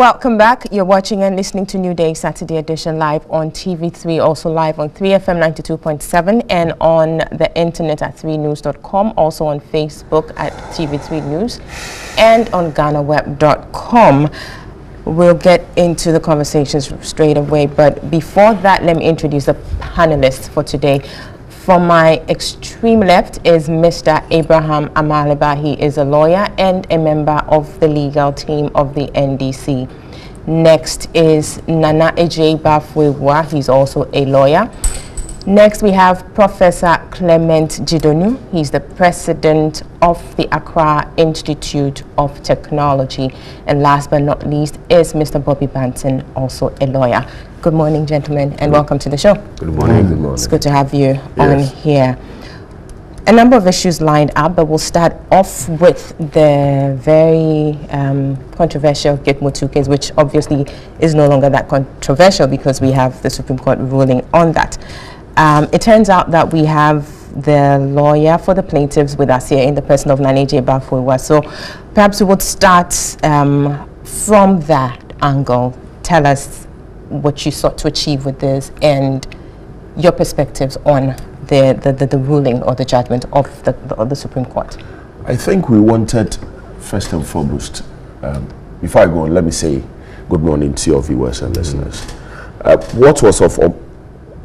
Welcome back. You're watching and listening to New Day Saturday edition live on TV3, also live on 3FM 92.7 and on the internet at 3news.com, also on Facebook at TV3 News and on GhanaWeb.com. We'll get into the conversations straight away, but before that, let me introduce the panelists for today. From my extreme left is Mr. Abraham Amaliba. He is a lawyer and a member of the legal team of the NDC. Next is Nana Eje Bafwewa. He's also a lawyer. Next, we have Professor Clement Jidonu. He's the president of the Accra Institute of Technology. And last but not least is Mr. Bobby Banton, also a lawyer. Good morning, gentlemen, and welcome to the show. Good morning. Good morning. It's good to have you on here. A number of issues lined up, but we'll start off with the very controversial Gitmo 2 case, which obviously is no longer that controversial because we have the Supreme Court ruling on that. It turns out that we have the lawyer for the plaintiffs with us here in the person of Nana Eje Bafwewa. So perhaps we would start from that angle. Tell us what you sought to achieve with this and your perspectives on the ruling or the judgment of the Supreme Court. I think we wanted, first and foremost, before I go on, let me say good morning to your viewers and listeners. What was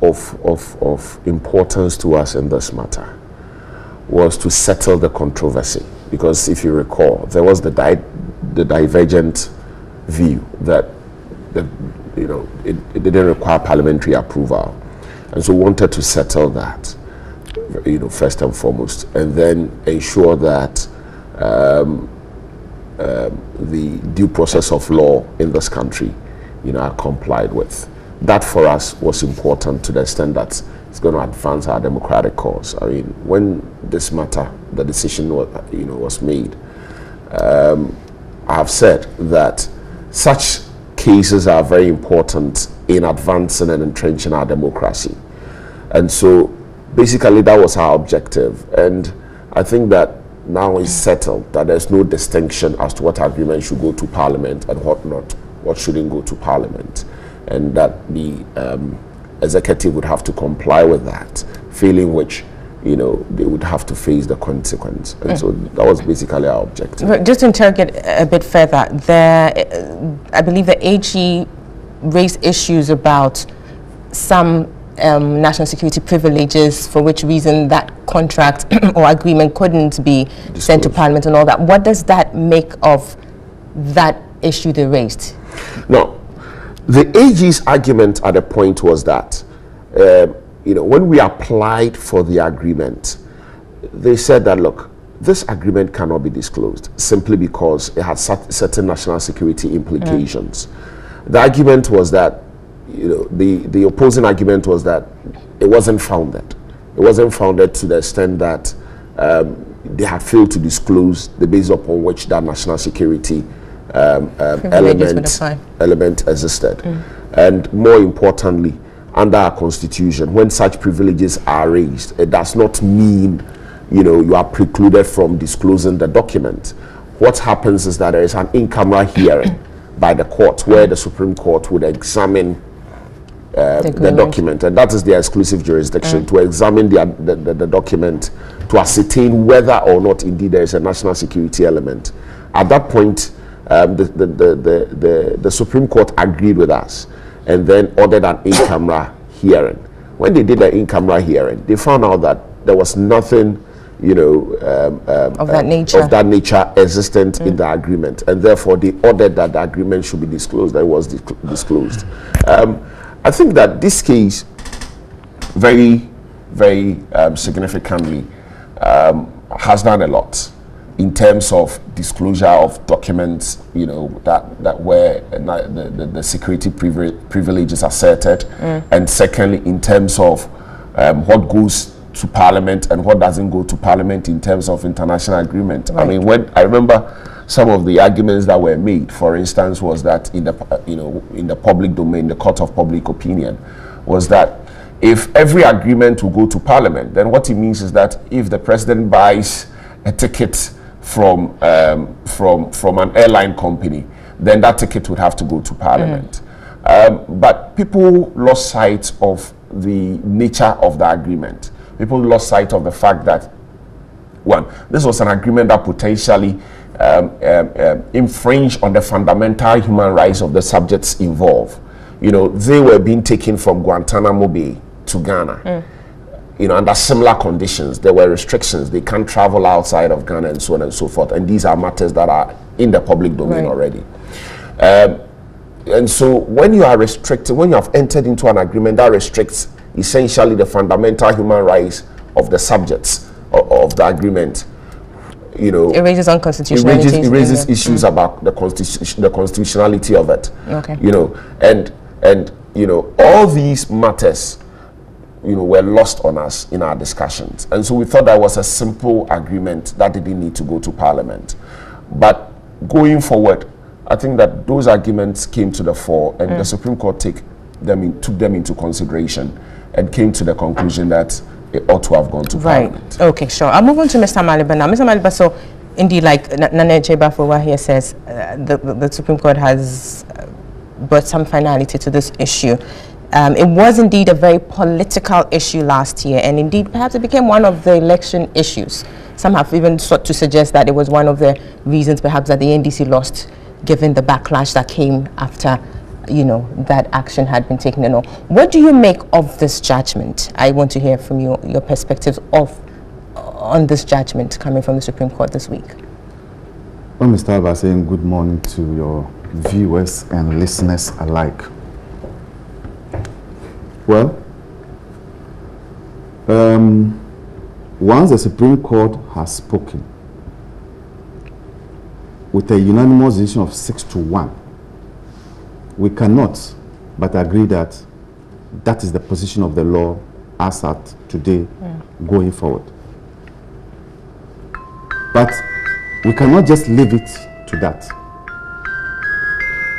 of importance to us in this matter was to settle the controversy, because if you recall, there was the divergent view that it didn't require parliamentary approval, and so we wanted to settle that, first and foremost, and then ensure that the due process of law in this country, are complied with. That for us was important to the extent that it's going to advance our democratic cause. I mean, when this matter, the decision was made, I have said that such cases are very important in advancing and entrenching our democracy. And so basically that was our objective. And I think that now it's settled that there's no distinction as to what agreement should go to Parliament and what shouldn't go to Parliament. And that the executive would have to comply with that, failing which, they would have to face the consequence. And so that was basically our objective. But just to interrogate a bit further, I believe the AG raised issues about some national security privileges, for which reason that contract or agreement couldn't be sent to Parliament and all that. What does that make of that issue they raised? No, the AG's argument at the point was that when we applied for the agreement, they said that, look, this agreement cannot be disclosed simply because it had certain national security implications. The argument was that, the opposing argument was that it wasn't founded. It wasn't founded to the extent that they had failed to disclose the basis upon which that national security element existed. And more importantly, under our constitution, when such privileges are raised, it does not mean you are precluded from disclosing the document. What happens is that there is an in-camera hearing by the court where the Supreme Court would examine the document, and that is their exclusive jurisdiction, to examine the document to ascertain whether or not indeed there is a national security element. At that point, the Supreme Court agreed with us and then ordered an in-camera hearing. When they did the in-camera hearing, they found out that there was nothing of that nature existent in the agreement, and therefore they ordered that the agreement should be disclosed. That it was disclosed. I think that this case very, very significantly has done a lot in terms of disclosure of documents, that where the security privileges asserted, and secondly, in terms of what goes to Parliament and what doesn't go to Parliament in terms of international agreement. Right. I mean, when I remember some of the arguments that were made, for instance, was that in the in the public domain, the court of public opinion, was that if every agreement will go to Parliament, then what it means is that if the president buys a ticket from an airline company, then that ticket would have to go to Parliament. But people lost sight of the nature of the agreement. People lost sight of the fact that, one, this was an agreement that potentially infringed on the fundamental human rights of the subjects involved. You know, they were being taken from Guantanamo Bay to Ghana. You know, under similar conditions. There were restrictions. They can't travel outside of Ghana and so on and so forth. And these are matters that are in the public domain already. And so when you are restricted, when you have entered into an agreement that restricts essentially the fundamental human rights of the subjects of the agreement, you know, it raises unconstitutionality. It raises issues about the constitutionality of it. Okay. You know, and you know, all these matters, you know, were lost on us in our discussions. And so we thought that was a simple agreement that didn't need to go to Parliament. But going forward, I think that those arguments came to the fore, and the Supreme Court took them into consideration and came to the conclusion that it ought to have gone to Parliament. Okay, sure. I'll move on to Mr. Maliba now. Mr. Maliba, so indeed, like Nana Jebafowa here says, the Supreme Court has brought some finality to this issue. It was indeed a very political issue last year, and indeed perhaps it became one of the election issues. Some have even sought to suggest that it was one of the reasons perhaps that the NDC lost, given the backlash that came after, you know, that action had been taken and all. What do you make of this judgment? I want to hear from you, your perspectives on this judgment coming from the Supreme Court this week. Let me start by saying good morning to your viewers and listeners alike. Well, once the Supreme Court has spoken with a unanimous decision of 6-1, we cannot but agree that that is the position of the law as at today going forward. But we cannot just leave it to that.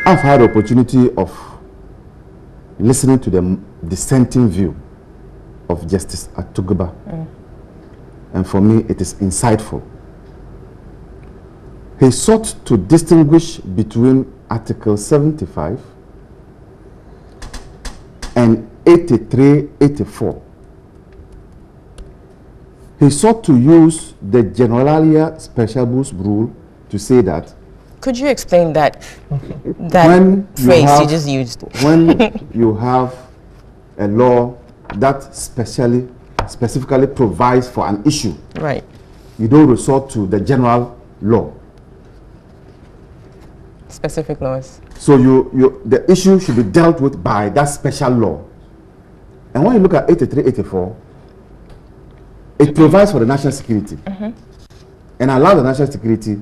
I've had the opportunity of listening to the dissenting view of Justice Atuguba, and for me it is insightful. He sought to distinguish between Article 75 and 83-84. He sought to use the Generalia Specialibus rule to say that. Could you explain that phrase you just used? When you have a law that specifically provides for an issue, right, you don't resort to the general law. Specific laws. So the issue should be dealt with by that special law. And when you look at 83-84, it provides for the national security and allows the national security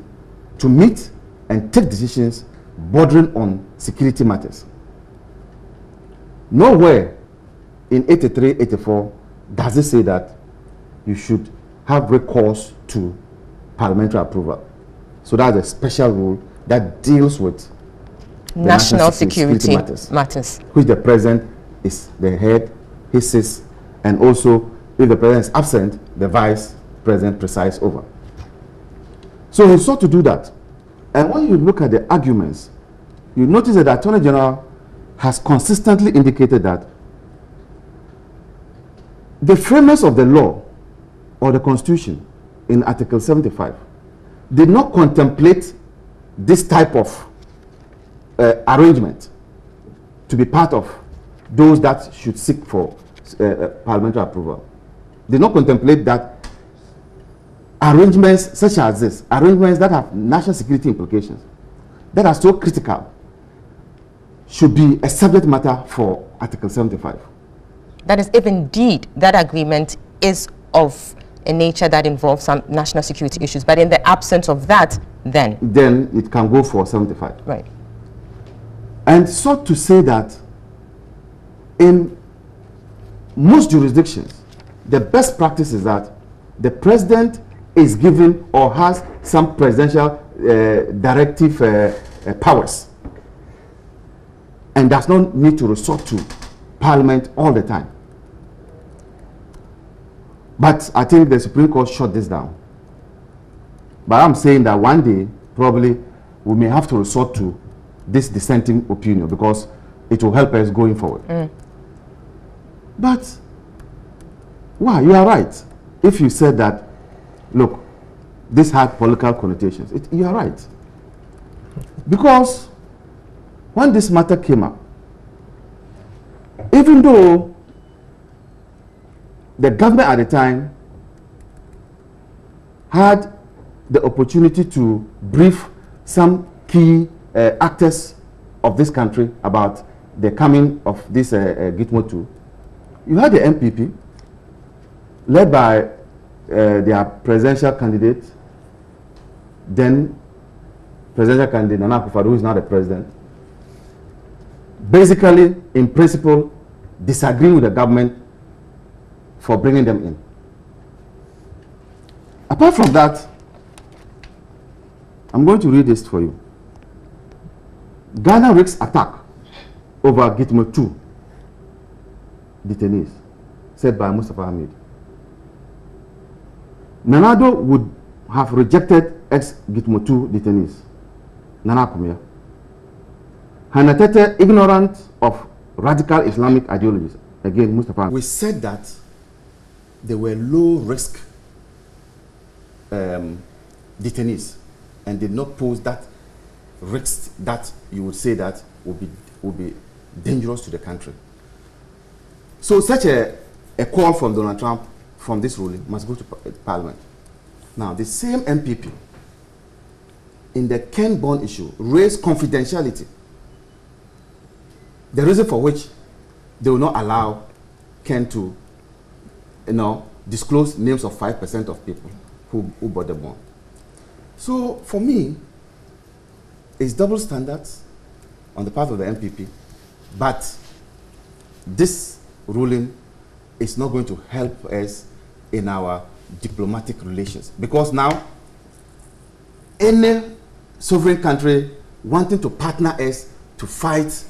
to meet and take decisions bordering on security matters. Nowhere in 83-84 does it say that you should have recourse to parliamentary approval. So that's a special rule that deals with national security matters, which the president is the head, he sits, and also if the president is absent, the vice president presides over. So he sought to do that. And when you look at the arguments, you notice that the Attorney General has consistently indicated that the framers of the law or the Constitution in Article 75 did not contemplate this type of arrangement to be part of those that should seek for parliamentary approval. Did not contemplate that arrangements such as this, arrangements that have national security implications, that are so critical, should be a subject matter for Article 75. That is, if indeed that agreement is of a nature that involves some national security issues, but in the absence of that, then it can go for 75. Right. And so to say that in most jurisdictions, the best practice is that the president is given or has some presidential directive powers and does not need to resort to parliament all the time. But I think the Supreme Court shut this down. But I'm saying that one day, probably, we may have to resort to this dissenting opinion because it will help us going forward. But why? You are right. If you said that, look, this had political connotations, you are right. Because when this matter came up, even though the government at the time had the opportunity to brief some key actors of this country about the coming of this Gitmo 2, you had the MPP, led by their presidential candidate, then presidential candidate Nana Akufo-Addo, who is now the president, basically, in principle, disagreeing with the government for bringing them in. Apart from that, I'm going to read this for you. Ghana risks attack over Gitmo 2 detainees, said by Mustafa Hamid. Nanado would have rejected ex-Gitmo 2 detainees. Nana Kumia. Hanatete, ignorant of radical Islamic ideologies. Again, Mustafa. We said that they were low-risk detainees and did not pose that risk that you would say that would be dangerous to the country. So such a call from Donald Trump from this ruling must go to Parliament. Now, the same MPP in the Ken Bond issue raised confidentiality. The reason for which they will not allow Ken to, disclose names of 5% of people who bought the bond. So for me, it's double standards on the part of the MPP, but this ruling is not going to help us in our diplomatic relations, because now any sovereign country wanting to partner us to fight,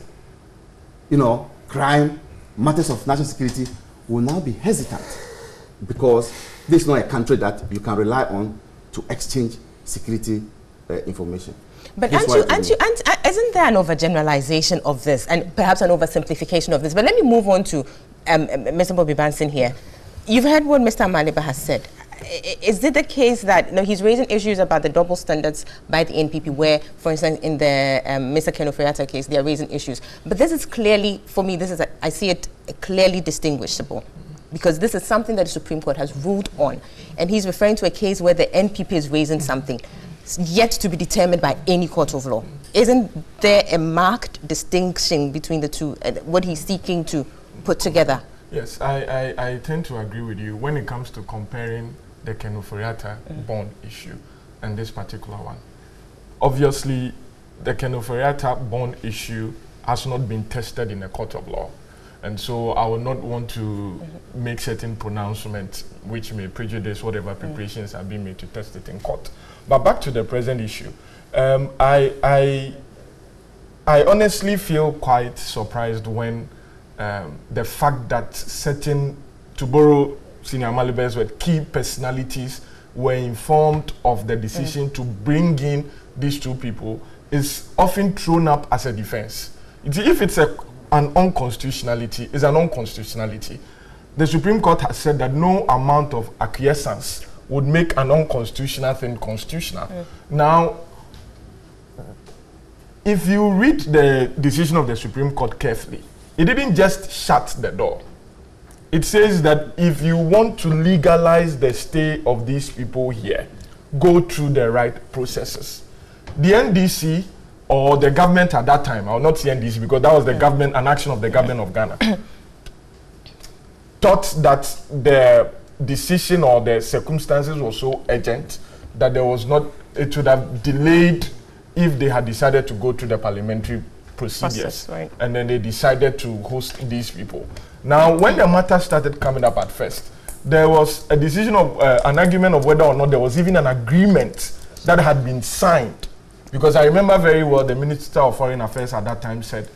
crime, matters of national security will now be hesitant, because this is not a country that you can rely on to exchange security information. But isn't there an overgeneralization of this and perhaps an oversimplification of this? But let me move on to Mr. Bobby Banson here. You've heard what Mr. Maliba has said. Is it the case that he's raising issues about the double standards by the NPP where, for instance, in the Mr. Ken Ofori-Atta case, they are raising issues. But this is clearly, for me, I see it clearly distinguishable, because this is something that the Supreme Court has ruled on. And he's referring to a case where the NPP is raising something yet to be determined by any court of law. Isn't there a marked distinction between the two, what he's seeking to put together? Yes, I tend to agree with you when it comes to comparing the Ken Ofori-Atta bond issue and this particular one. Obviously, the Ken Ofori-Atta bond issue has not been tested in a court of law. And so I would not want to make certain pronouncements which may prejudice whatever preparations have been made to test it in court. But back to the present issue, I honestly feel quite surprised when the fact that certain, to borrow Senior Maliba's word, key personalities were informed of the decision to bring in these two people is often thrown up as a defense. If it's an unconstitutionality, it's an unconstitutionality. The Supreme Court has said that no amount of acquiescence would make an unconstitutional thing constitutional. Now, if you read the decision of the Supreme Court carefully, it didn't just shut the door. It says that if you want to legalize the stay of these people here, go through the right processes. The NDC or the government at that time, I will not say NDC because that was the government, an action of the government of Ghana, thought that the decision or the circumstances were so urgent that there was not, it would have delayed if they had decided to go through the parliamentary procedures. Right. And then they decided to host these people. Now, when the matter started coming up at first, there was a decision of an argument of whether or not there was even an agreement that had been signed. Because I remember very well the Minister of Foreign Affairs at that time said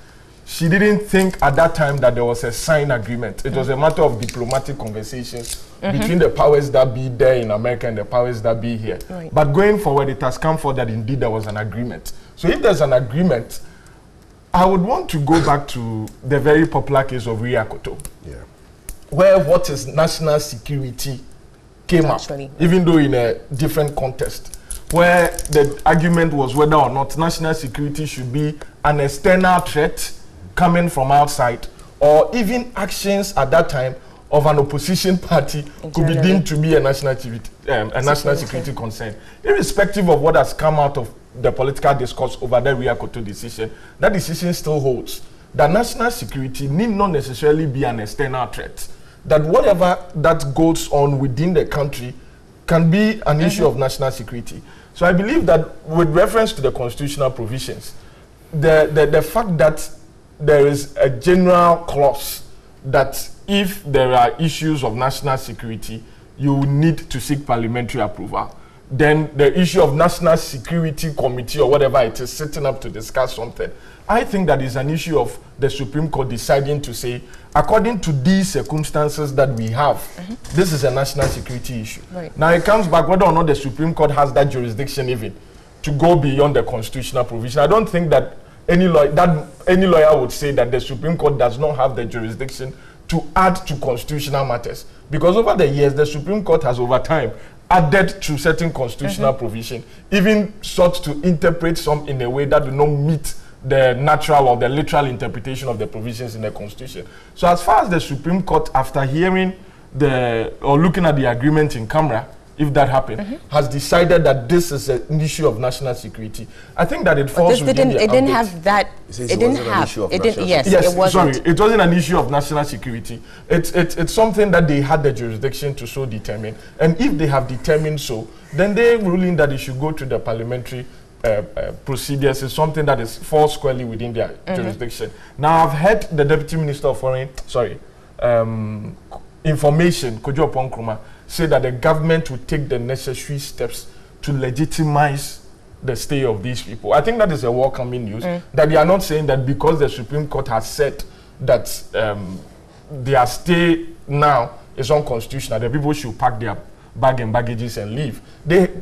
she didn't think at that time that there was a signed agreement. It was a matter of diplomatic conversations between the powers that be there in America and the powers that be here. Right. But going forward, it has come forward that indeed there was an agreement. So if there's an agreement, I would want to go back to the very popular case of Riakoto, where what is national security came up, even though in a different context, where the argument was whether or not national security should be an external threat coming from outside, or even actions at that time of an opposition party could be deemed to be a national security concern. Irrespective of what has come out of the political discourse over the Riakoto decision, that decision still holds. That national security need not necessarily be an external threat. That whatever that goes on within the country can be an issue of national security. So I believe that with reference to the constitutional provisions, the fact that there is a general clause that if there are issues of national security, you need to seek parliamentary approval, then the issue of national security committee or whatever it is sitting up to discuss something, I think that is an issue of the Supreme Court deciding to say, according to these circumstances that we have, this is a national security issue. Now it comes back whether or not the Supreme Court has that jurisdiction even to go beyond the constitutional provision. I don't think that any lawyer would say that the Supreme Court does not have the jurisdiction to add to constitutional matters, because over the years the Supreme Court has over time added to certain constitutional provision, even sought to interpret some in a way that do not meet the natural or the literal interpretation of the provisions in the Constitution. So as far as the Supreme Court, after hearing or looking at the agreement in camera, if that happened, has decided that this is an issue of national security, I think that it falls within the didn't have that. It didn't have. Yes, it wasn't. Sorry, it wasn't an issue of national security. It's something that they had the jurisdiction to so determine. And if they have determined so, then they're ruling that it should go to the parliamentary procedures is something that falls squarely within their jurisdiction. Now, I've heard the Deputy Minister of Information, Kojo Ponkruma, say that the government will take the necessary steps to legitimize the stay of these people. I think that is a welcoming news, that they are not saying that because the Supreme Court has said that their stay now is unconstitutional, the people should pack their bag and baggages and leave.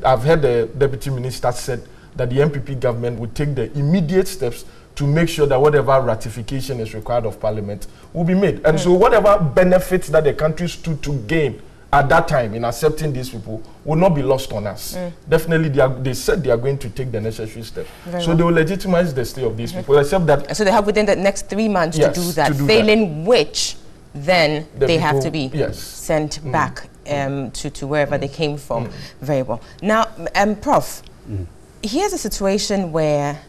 I've heard the Deputy Minister said that the MPP government would take the immediate steps to make sure that whatever ratification is required of Parliament will be made. And so whatever benefits that the country stood to gain at that time in accepting these people will not be lost on us. Definitely, they said they are going to take the necessary steps. They will legitimize the stay of these people, except that... So they have within the next 3 months to do that, failing which, then they have to be sent back to wherever they came from. Very well. Now, Prof, here's a situation where,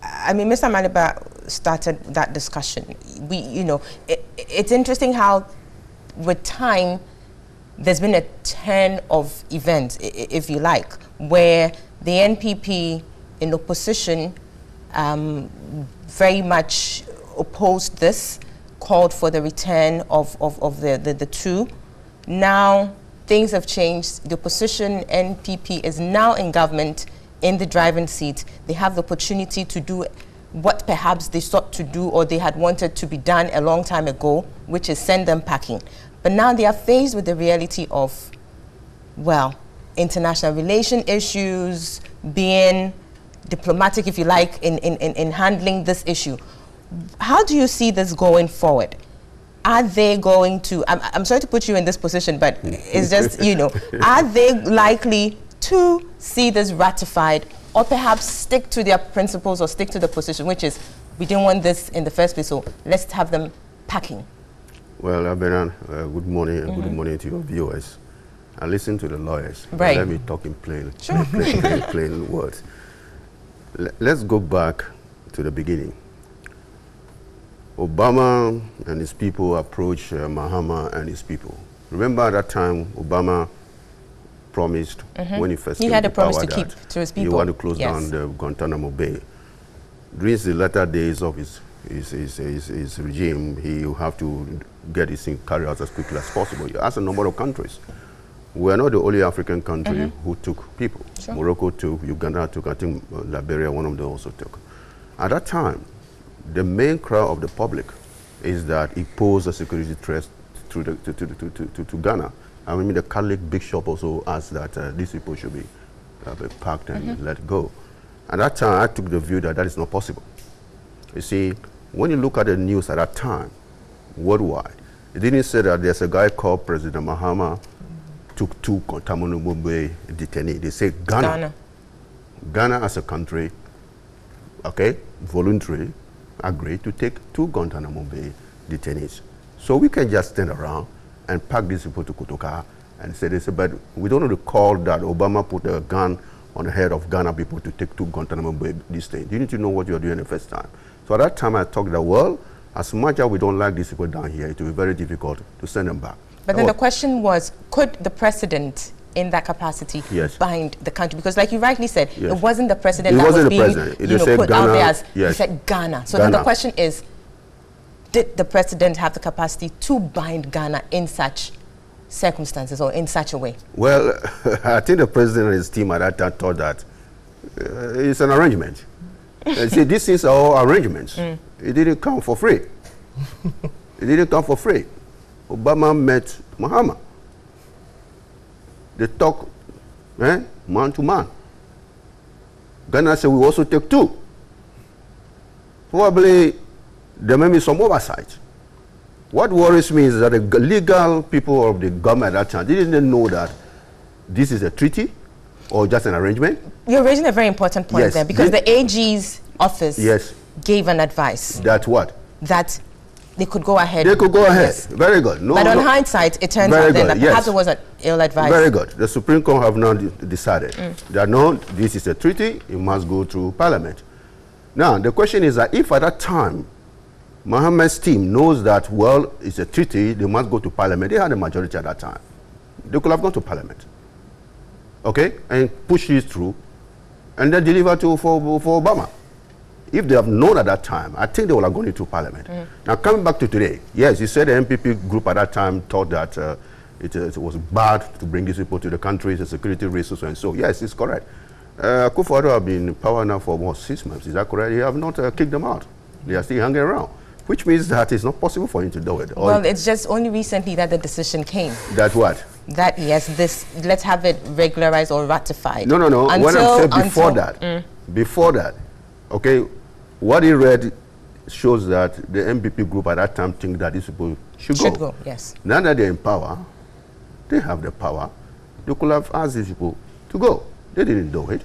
I mean, Mr. Maliba started that discussion. It's interesting how, with time, there's been a turn of events, if you like, where the NPP in opposition very much opposed this, called for the return of the two. Now, things have changed. The opposition NPP is now in government, in the driving seat. They have the opportunity to do what perhaps they sought to do or they had wanted to be done a long time ago, which is send them packing. But now they are faced with the reality of, well, international relation issues, being diplomatic, if you like, in handling this issue. How do you see this going forward? Are they going to, I'm sorry to put you in this position, but it's just, are they likely to see this ratified, or perhaps stick to their principles or stick to the position, which is, we didn't want this in the first place, so let's have them packing? Well, Abenan, good morning, and good morning to your viewers. I listen to the lawyers. Right. Let me talk in plain words. Let's go back to the beginning. Obama and his people approached Mahama and his people. Remember at that time, Obama promised when he first came had a to promise power to keep to his people. He wanted to close down the Guantanamo Bay. During the latter days of his regime, he will have to get his thing carried out as quickly as possible. He asked a number of countries. We are not the only African country who took people. Morocco took, Uganda took, I think Liberia, one of them also took. At that time, the main cry of the public is that it posed a security threat to Ghana. I mean, the Catholic bishop also asked that these people should be packed and let go. At that time, I took the view that that is not possible. You see, when you look at the news at that time, worldwide, it didn't say that there's a guy called President Mahama took 2 Guantanamo Bay detainees. They say Ghana. Ghana as a country, okay, voluntarily agreed to take 2 Guantanamo Bay detainees. So we can just stand around and pack these people to Kotoka and say this, but we don't recall that Obama put a gun on the head of Ghana people to take 2 Guantanamo Bay these days. You need to know what you're doing the first time. So at that time I talked that, well, as much as we don't like these people down here, it will be very difficult to send them back. But then the question was, could the president in that capacity bind the country? Because like you rightly said, it wasn't the president that was being put out there as, he said Ghana. So then the question is, did the president have the capacity to bind Ghana in such circumstances or in such a way? Well, I think the president and his team at that time thought that it's an arrangement. See, these things are all arrangements. It didn't come for free. It didn't come for free. Obama met Mahama. They talk man to man. Ghana said we also take 2. Probably there may be some oversight. What worries me is that the legal people of the government at that time didn't know that this is a treaty or just an arrangement. You're raising a very important point there, because the AG's office gave an advice. That what? That they could go ahead. They could go ahead. Very good. No, but on hindsight, it turns out then that perhaps it was an ill advice. Very good. The Supreme Court have now decided that no, this is a treaty, it must go through Parliament. Now, the question is that if at that time, Mohammed's team knows that, well, it's a treaty, they must go to Parliament. They had a majority at that time. They could have gone to Parliament, okay, and push this through, and then deliver for Obama. If they have known at that time, I think they would have gone into Parliament. Now, coming back to today, yes, you said the MPP group at that time thought that it was bad to bring these people to the country, it's a security risk, and so. Yes, it's correct. Akufo-Addo have been in power now for almost 6 months. Is that correct? He have not kicked them out. They are still hanging around, which means that it's not possible for him to do it. Well, it's just only recently that the decision came. That what? That, yes, let's have it regularized or ratified. No. What I'm saying before that, okay, what he read shows that the MPP group at that time think that these people should go. Yes. Now that they're in power, they have the power. They could have asked these people to go. They didn't do it.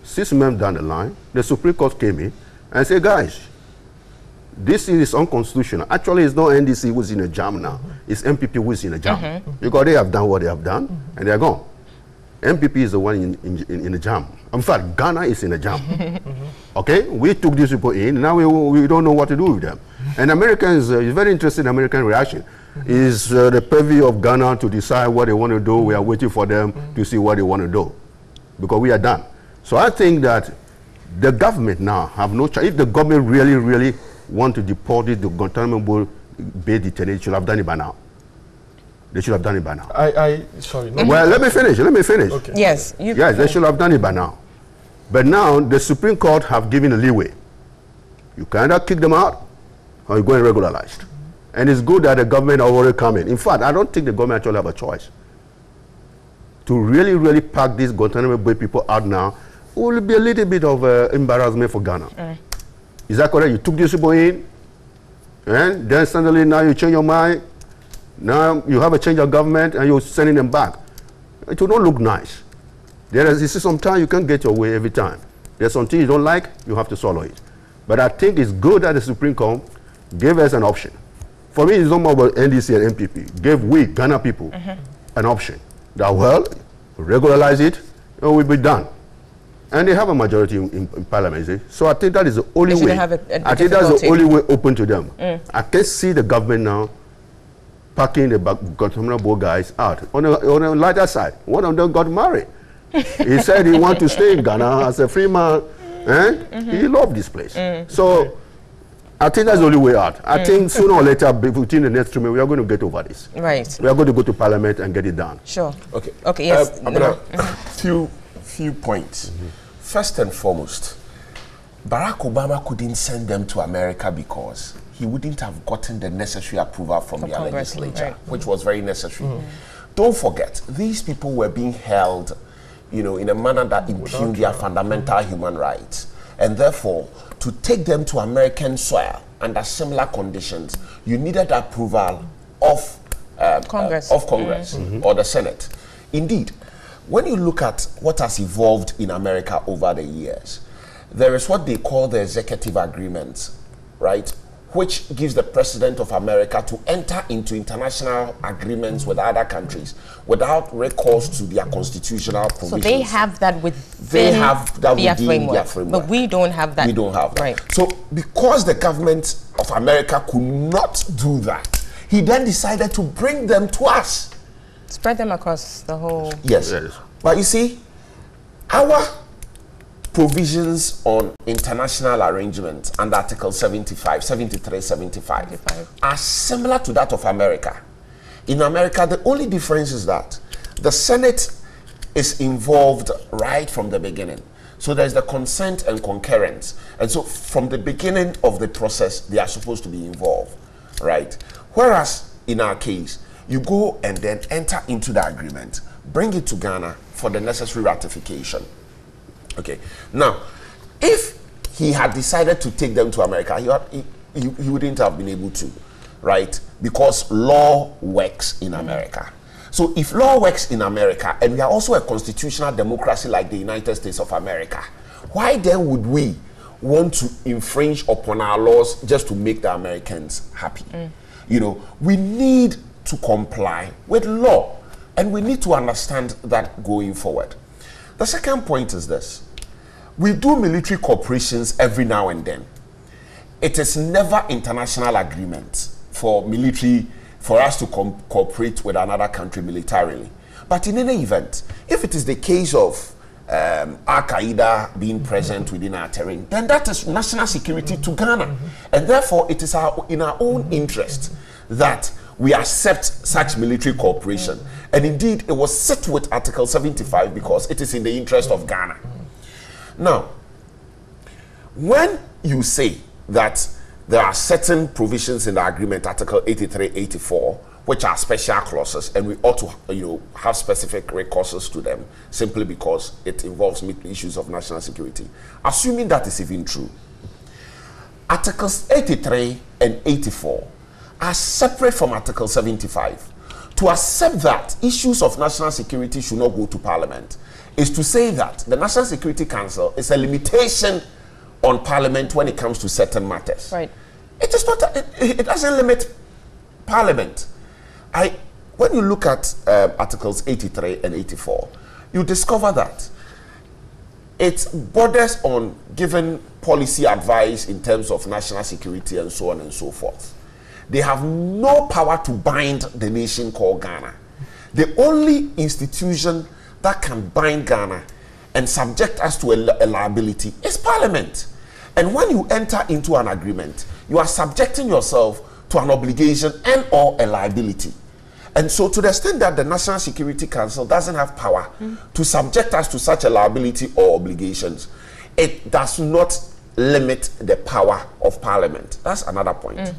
6 months down the line, the Supreme Court came in and said, guys, this is unconstitutional. Actually, it's not NDC who's in a jam now. It's MPP who's in a jam. Because they have done what they have done, and they're gone. MPP is the one in a jam. In fact, Ghana is in a jam. Okay? We took these people in. Now we don't know what to do with them. And Americans, it's very interesting American reaction. Is the purview of Ghana to decide what they want to do. We are waiting for them to see what they want to do. Because we are done. So I think that the government now have no choice. If the government really want to deport the Guantanamo Bay detainees, they should have done it by now. They should have done it by now. Sorry. No. Well, let me finish. Okay. Yes. Yes, they should have done it by now. But now the Supreme Court have given a leeway. You can either kick them out or you go and regularize. And it's good that the government already come in. In fact, I don't think the government actually have a choice. To really pack these Guantanamo Bay people out now will be a little bit of embarrassment for Ghana. Is that correct? You took these people in, and then suddenly now you change your mind. Now you have a change of government and you're sending them back. It will not look nice. Sometimes you can't get your way every time. There's something you don't like, you have to swallow it. But I think it's good that the Supreme Court gave us an option. For me, it's not more about NDC and MPP. Gave we, Ghana people, an option. That, well, regularize it, and we'll be done. And they have a majority in Parliament, see? So I think that is the only way. I think that's the only way open to them. I can see the government now packing the Guantanamo guys out. On the lighter side, one of them got married. He said he wanted to stay in Ghana as a free man. He loved this place. So I think that's the only way out. I think sooner or later, within the next 3 months, we are going to get over this. Right. We are going to go to Parliament and get it done. Sure. Okay, yes. Few points. First and foremost, Barack Obama couldn't send them to America because he wouldn't have gotten the necessary approval from their legislature, which was very necessary. Don't forget, these people were being held, in a manner that impugned their fundamental human rights. And therefore, to take them to American soil under similar conditions, you needed approval of Congress, or the Senate. Indeed, when you look at what has evolved in America over the years, there is what they call the executive agreement, right? Which gives the President of America to enter into international agreements with other countries without recourse to their constitutional provisions. So they have that within their framework. But we don't have that. We don't have that. Right. So because the government of America could not do that, he then decided to bring them to us. Spread them across the whole... Yes. But you see, our provisions on international arrangements under Article 75, 73, 75 are similar to that of America. In America, the only difference is that the Senate is involved right from the beginning. So there's the consent and concurrence. And so from the beginning of the process, they are supposed to be involved, right? Whereas in our case, you go and then enter into the agreement, bring it to Ghana for the necessary ratification. Okay. Now, if he had decided to take them to America, he wouldn't have been able to, right? Because law works in America. So if law works in America, and we are also a constitutional democracy like the United States of America, why then would we want to infringe upon our laws just to make the Americans happy? You know, we need to comply with law, and we need to understand that going forward. The second point is this. We do military cooperations every now and then. It is never international agreement for military, for us to cooperate with another country militarily. But in any event, if it is the case of Al-Qaeda being present within our terrain, then that is national security to Ghana. And therefore, it is in our own interest that we accept such military cooperation. And indeed, it was set with Article 75 because it is in the interest of Ghana. Now, when you say that there are certain provisions in the agreement, Article 83, 84, which are special clauses, and we ought to have specific recourses to them simply because it involves issues of national security. Assuming that is even true, Articles 83 and 84 are separate from Article 75. To accept that issues of national security should not go to Parliament is to say that the National Security Council is a limitation on Parliament when it comes to certain matters. Right. It is not. It doesn't limit Parliament. When you look at Articles 83 and 84, you discover that it borders on giving policy advice in terms of national security and so on and so forth. They have no power to bind the nation called Ghana. The only institution that can bind Ghana and subject us to a liability is Parliament. And when you enter into an agreement, you are subjecting yourself to an obligation and or a liability. And so to the extent that the National Security Council doesn't have power to subject us to such a liability or obligations, it does not limit the power of Parliament. That's another point.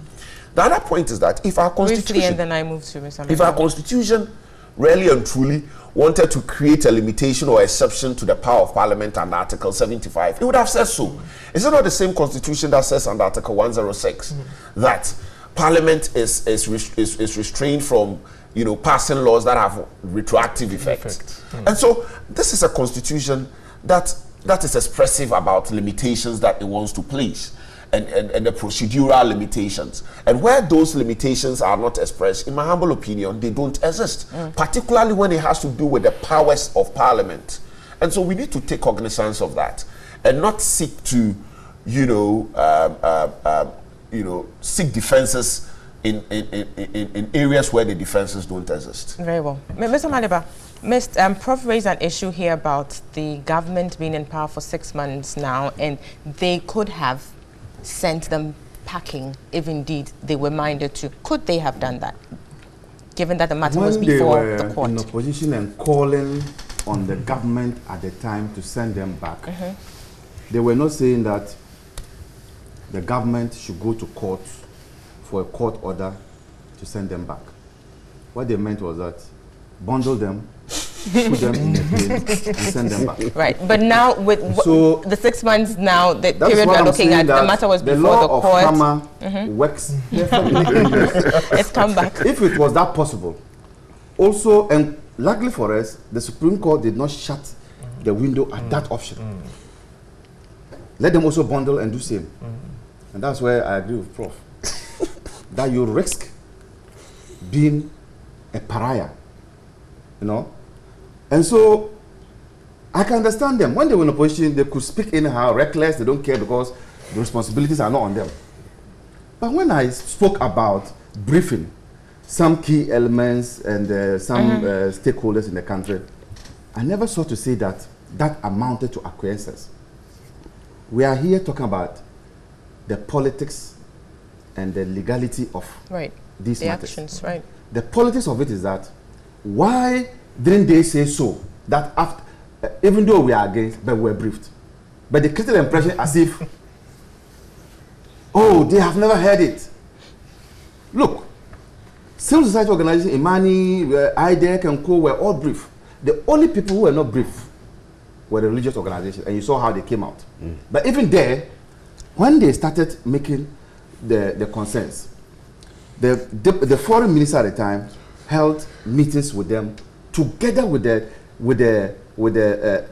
The other point is that if our constitution, and then I move to if our constitution really and truly wanted to create a limitation or exception to the power of Parliament under Article 75, it would have said so. Is it not the same constitution that says under Article 106 that Parliament is restrained from passing laws that have retroactive effect? And so this is a constitution that is expressive about limitations that it wants to place. And the procedural limitations. And where those limitations are not expressed, in my humble opinion, they don't exist, particularly when it has to do with the powers of Parliament. And so we need to take cognizance of that and not seek to, seek defenses in areas where the defenses don't exist. Very well. Mr. Maliba, Prof raised an issue here about the government being in power for 6 months now, and they could have sent them packing if indeed they were minded to. Could they have done that, given that the matter was before the court? In opposition and calling on the government at the time to send them back, they were not saying that the government should go to court for a court order to send them back. What they meant was that bundle them put them in the plane, and send them back. Right, but now with So the 6 months now, the That's period what we're I'm looking saying, at, that the matter was the before law the of court. karma works perfectly. It's come back. If it was that possible, also, and luckily for us, the Supreme Court did not shut the window at that option. Let them also bundle and do same. And that's where I agree with Prof. That you risk being a pariah, you know. And so I can understand them. When they were in opposition, they could speak anyhow, reckless, they don't care because the responsibilities are not on them. But when I spoke about briefing some key elements and some stakeholders in the country, I never sought to say that that amounted to acquiescence. We are here talking about the politics and the legality of these matters. Actions, right. The politics of it is that, why didn't they say so? That after, even though we are against, but we were briefed. But they created the impression as if, oh, they have never heard it. Look, civil society organizations, Imani, IDEC and Co. were all briefed. The only people who were not briefed were the religious organizations, and you saw how they came out. But even there, when they started making the concerns, the foreign minister at the time held meetings with them together with the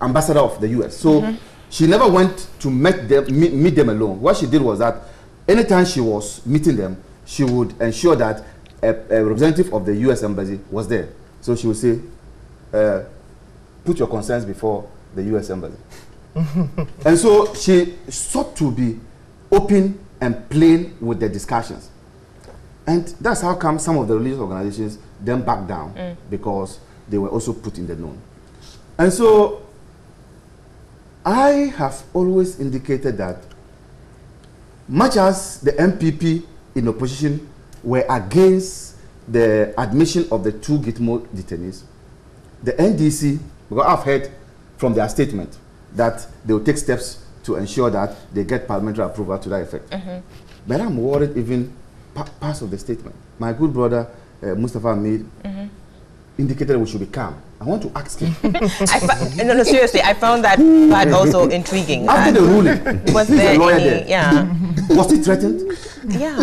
ambassador of the US. So she never went to meet them alone. What she did was that anytime she was meeting them, she would ensure that a representative of the US embassy was there. So she would say, put your concerns before the US embassy. And so she sought to be open and plain with the discussions. And that's how come some of the religious organizations then backed down, because they were also put in the known. And so I have always indicated that much as the MPP in opposition were against the admission of the 2 Gitmo detainees, the NDC, because I've heard from their statement that they will take steps to ensure that they get parliamentary approval to that effect. But I'm worried even parts of the statement. My good brother, Mustafa Hamid, indicated we should be calm. I want to ask him. No, seriously, I found that part also intriguing. After the ruling, was he's there a lawyer any, there. Yeah. Was he threatened? Yeah.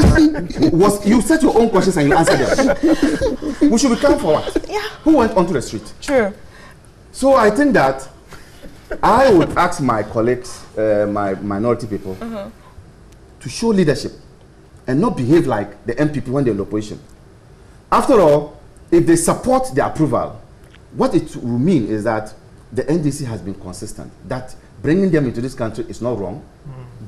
You set your own questions and you answer them. We should be calm for what? Yeah. Who went onto the street? True. So I think that I would ask my colleagues, my minority people, to show leadership and not behave like the MPP when they're in opposition. After all, if they support the approval, what it will mean is that the NDC has been consistent, that bringing them into this country is not wrong,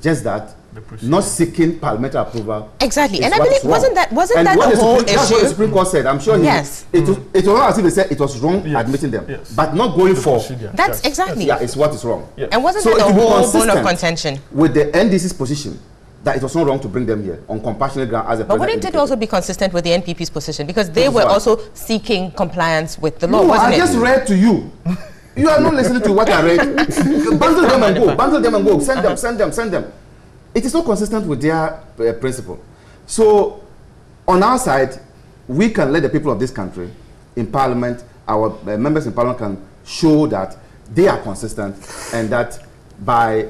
just that not seeking parliamentary approval. Exactly, and I believe wasn't that the whole issue? That's what the Supreme Court said. I'm sure yes. It was not as if they said it was wrong admitting them, but not going for. That's exactly. Yeah, it's what is wrong. And wasn't that the whole bone of contention with the NDC's position that it was not wrong to bring them here on compassionate ground as a But wouldn't it also be consistent with the NPP's position? Because they were also seeking compliance with the law, no, wasn't I just read to you. You are not listening to what I read. Bundle them and go. Bundle them and go. Send them. It is not consistent with their principle. So, on our side, we can let the people of this country in Parliament, our members in Parliament can show that they are consistent and that by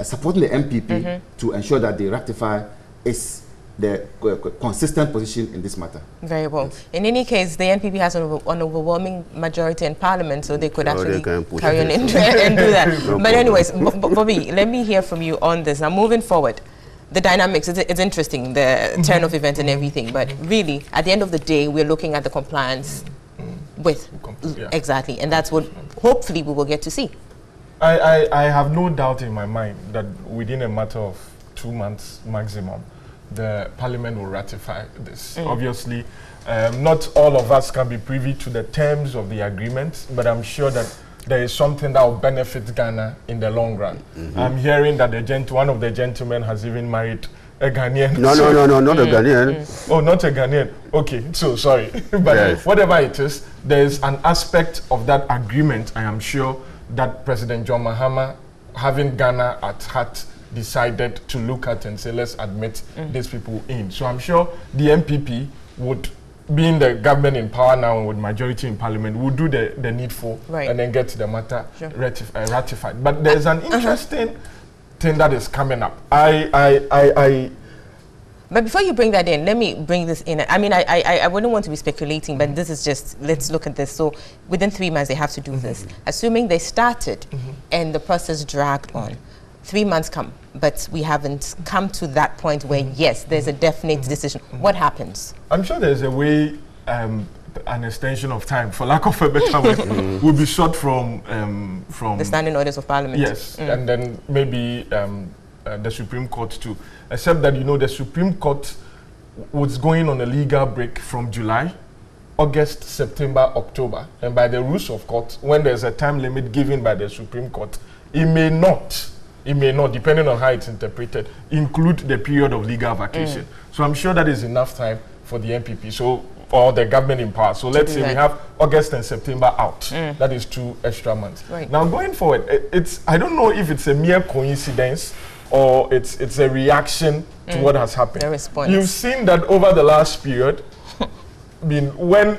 supporting the MPP to ensure that they rectify is the consistent position in this matter. Very well. In any case, the NPP has an overwhelming majority in Parliament, so they could actually carry on and do that. No but anyways, Bobby, let me hear from you on this. Now, moving forward, the dynamics, it's interesting, the turn of events and everything, but really, at the end of the day, we're looking at the compliance with, exactly, and that's what hopefully we will get to see. I have no doubt in my mind that within a matter of 2 months maximum, the Parliament will ratify this. Obviously, not all of us can be privy to the terms of the agreement, but I'm sure that there is something that will benefit Ghana in the long run. I'm hearing that one of the gentlemen has even married a Ghanaian. No, not a Ghanaian. Oh, not a Ghanaian. Okay, so sorry. But whatever it is, there is an aspect of that agreement, I am sure, that President John Mahama, having Ghana at heart, decided to look at and say, let's admit these people in. So I'm sure the MPP would being the government in power now with majority in parliament, will do the needful Right. and then get the matter ratified. But there's an interesting thing that is coming up. But before you bring that in, let me bring this in. I mean, I wouldn't want to be speculating, but this is just, let's look at this. So within 3 months, they have to do this. Assuming they started and the process dragged on, 3 months come, but we haven't come to that point where, yes, there's a definite decision. What happens? I'm sure there's a way, an extension of time, for lack of a better word, will be sought from The standing orders of parliament. Yes, and then maybe the Supreme Court too. Except that, you know, the Supreme Court was going on a legal break from July, August, September, October. And by the rules of court, when there's a time limit given by the Supreme Court, it may not, depending on how it's interpreted, include the period of legal vacation. So I'm sure that is enough time for the MPP. So, or the government in power. So let's say we have August and September out. That is 2 extra months. Right. Now going forward, I don't know if it's a mere coincidence or it's a reaction to what has happened. A response. You've seen that over the last period, when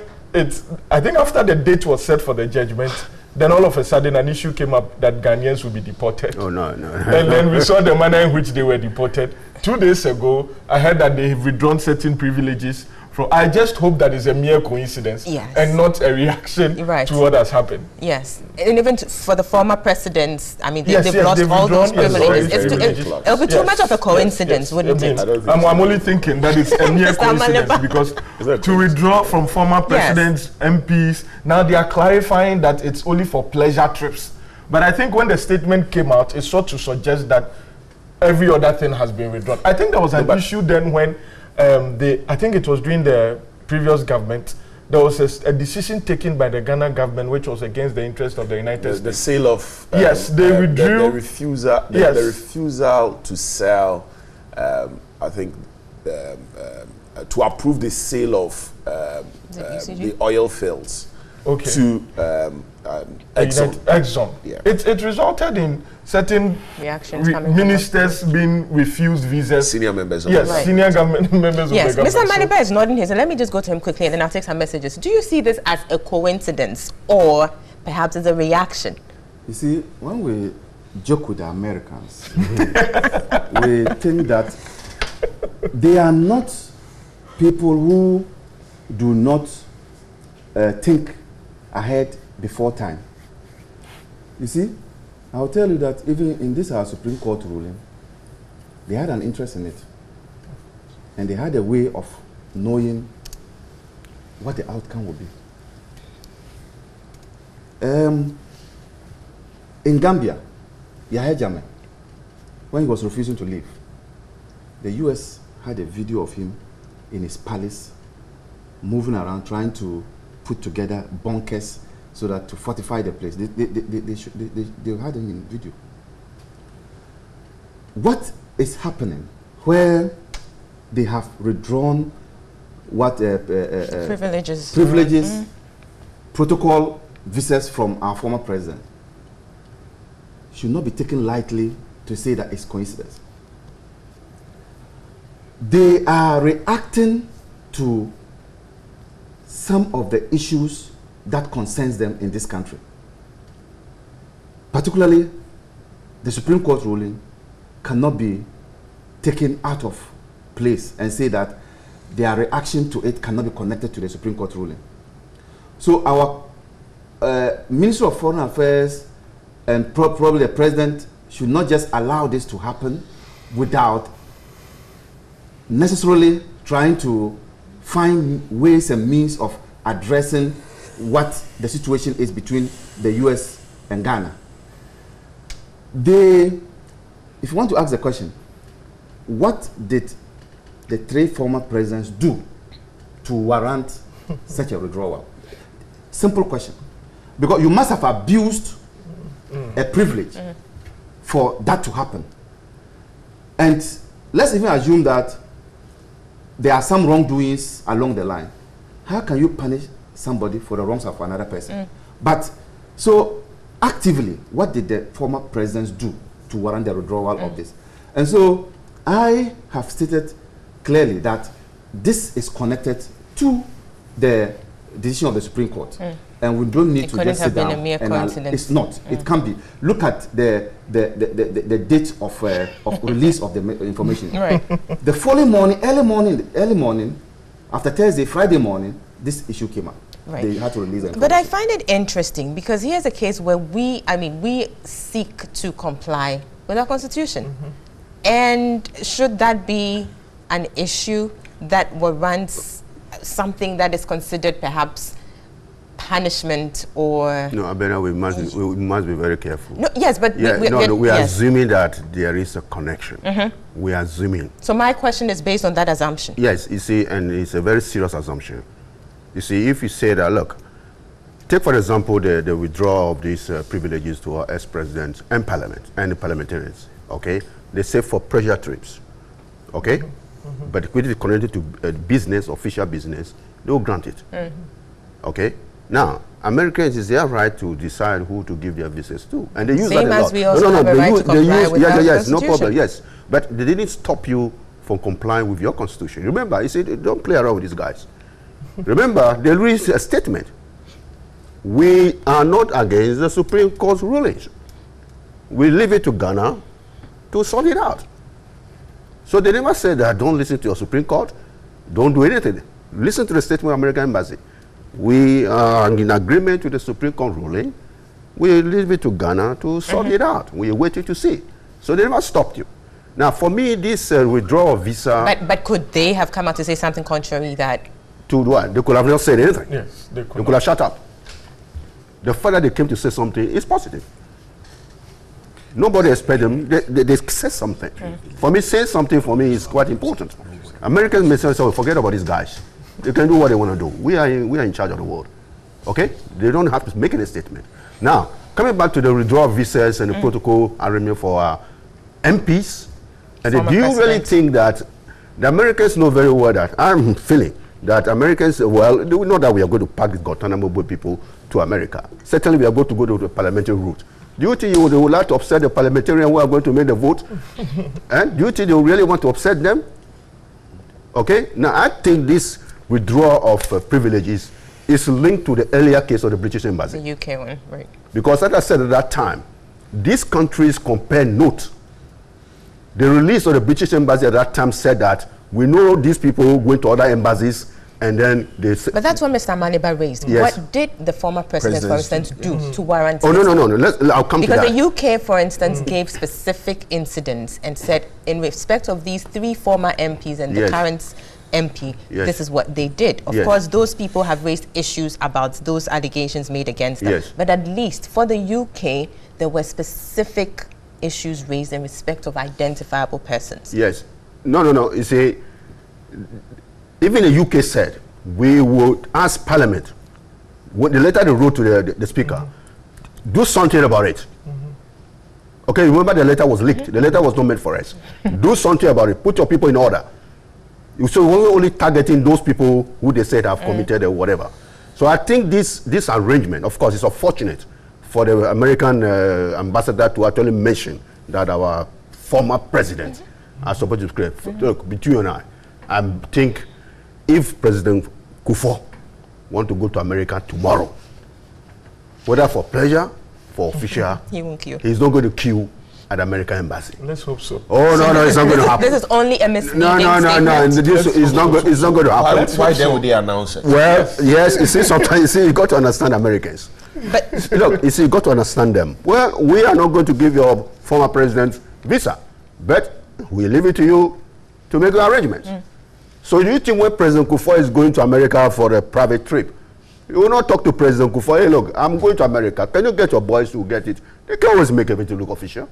I think after the date was set for the judgment, then all of a sudden an issue came up that Ghanaians will be deported. Oh, no. And then we saw the manner in which they were deported. 2 days ago, I heard that they have withdrawn certain privileges. I just hope that is a mere coincidence and not a reaction to what has happened. Yes, and even for the former presidents, I mean, they've lost they've all those withdrawn, privileges. It'll be too much of a coincidence, wouldn't it? I'm only thinking that it's a mere coincidence because to withdraw from former presidents, MPs, now they are clarifying that it's only for pleasure trips. But I think when the statement came out, it sought to suggest that every other thing has been withdrawn. I think there was an issue then when I think it was during the previous government, there was a decision taken by the Ghana government which was against the interest of the United States. The sale of... yes, they withdrew... The refusal to sell, I think, to approve the sale of the oil fields to Exxon. Yeah. It resulted in certain reactions ministers being refused visas. Senior members of the senior government members of the government. Mr. Maliba is nodding his, and let me just go to him quickly and then I'll take some messages. Do you see this as a coincidence or perhaps as a reaction? You see, when we joke with the Americans, we think that they are not people who do not think ahead before time. You see, I'll tell you that even in this our Supreme Court ruling, they had an interest in it. And they had a way of knowing what the outcome would be. In Gambia, Yahya Jammeh, when he was refusing to leave, the US had a video of him in his palace, moving around, trying to put together bunkers so that to fortify the place. They had him in video. What is happening where they have withdrawn what privileges, protocol visas from our former president should not be taken lightly to say that it's coincidence. They are reacting to some of the issues that concerns them in this country. Particularly, the Supreme Court ruling cannot be taken out of place and say that their reaction to it cannot be connected to the Supreme Court ruling. So our Minister of Foreign Affairs and probably the President should not just allow this to happen without necessarily trying to find ways and means of addressing what the situation is between the US and Ghana. If you want to ask the question, what did the 3 former presidents do to warrant such a withdrawal? Simple question. Because you must have abused a privilege for that to happen. And let's even assume that there are some wrongdoings along the line. How can you punish somebody for the wrongs of another person? But so actively, what did the former presidents do to warrant the withdrawal of this? And so I have stated clearly that this is connected to the decision of the Supreme Court. And we don't need to just sit down. It couldn't have been a mere coincidence. It's not. It can't be. Look at the date of release of the information. Right. The following morning, early morning, after Thursday, Friday morning, this issue came up. Right. They had to release it. But I find it interesting because here's a case where we seek to comply with our Constitution. And should that be an issue that warrants something that is considered perhaps punishment or... No, Abena, we must be very careful. No, yes, but... we are assuming that there is a connection. We are assuming. So my question is based on that assumption. Yes, you see, and it's a very serious assumption. You see, if you say that, look, take for example the withdrawal of these privileges to our ex-presidents and parliament and the parliamentarians, okay? They say for pressure trips, okay? But if it is connected to business, official business, they will grant it, okay? Now, Americans, it's their right to decide who to give their visas to, and they use that a lot. Same as we also have a right to comply with our yes, no Constitution. problem, yes. But they didn't stop you from complying with your Constitution. Remember, you said, don't play around with these guys. Remember, they released a statement. We are not against the Supreme Court's rulings. We leave it to Ghana to sort it out. So they never said that don't listen to your Supreme Court, don't do anything. Listen to the statement of American Embassy. We are in agreement with the Supreme Court ruling. We leave it to Ghana to sort it out. We are waiting to see. So they never stopped you. Now, for me, this withdrawal of visa... But could they have come out to say something contrary that... To what? They could have not said anything. Yes, they could have shut up. The fact that they came to say something is positive. Nobody expects them. They say something. For me, saying something for me is quite important. Americans may say, so forget about these guys. They can do what they want to do. We are in charge of the world. Okay? They don't have to make any statement. Now, coming back to the withdrawal of visas and the protocol arrangement for MPs, and do you really think that the Americans know very well that I'm feeling that Americans, well, they know that we are going to pack the Guantanamo Bay people to America. Certainly, we are going to go to the parliamentary route. Do you think they would like to upset the parliamentarians who are going to make the vote? And do you think they really want to upset them? Okay? Now, I think this withdrawal of privileges is linked to the earlier case of the British Embassy. The UK one, right. Because, as I said at that time, these countries compare notes. The release of the British Embassy at that time said that we know these people who go to other embassies and then they... But that's what Mr. Maliba raised. Yes. What did the former president, for instance, do to warrant Oh, no. I'll come to that. Because the UK, for instance, gave specific incidents and said, in respect of these 3 former MPs and the current MP, this is what they did. Of course, those people have raised issues about those allegations made against them. But at least for the UK, there were specific issues raised in respect of identifiable persons. Yes. No. You see, even the UK said, we would ask Parliament, when the letter they wrote to the Speaker, do something about it. Okay, remember the letter was leaked. The letter was not meant for us. Do something about it. Put your people in order. So we're only targeting those people who they said have committed or whatever. So I think this arrangement, of course, is unfortunate for the American ambassador to actually mention that our former president are supposed to create. Look, between you and I think if President Kufuor want to go to America tomorrow, whether for pleasure, for official, he won't queue. He's not going to queue at the American embassy. Let's hope so. Oh, no, it's not going to happen. This is only a misleading No. This is not going to happen. Why then would they announce it? Well, yes, you see, sometimes you got to understand Americans. But look, you see, you got to understand them. Well, we are not going to give your former president visa, but we leave it to you to make the arrangements. So do you think when President Kufuor is going to America for a private trip, you will not talk to President Kufuor, hey, look, I'm going to America. Can you get your boys to get it? They can always make everything look official.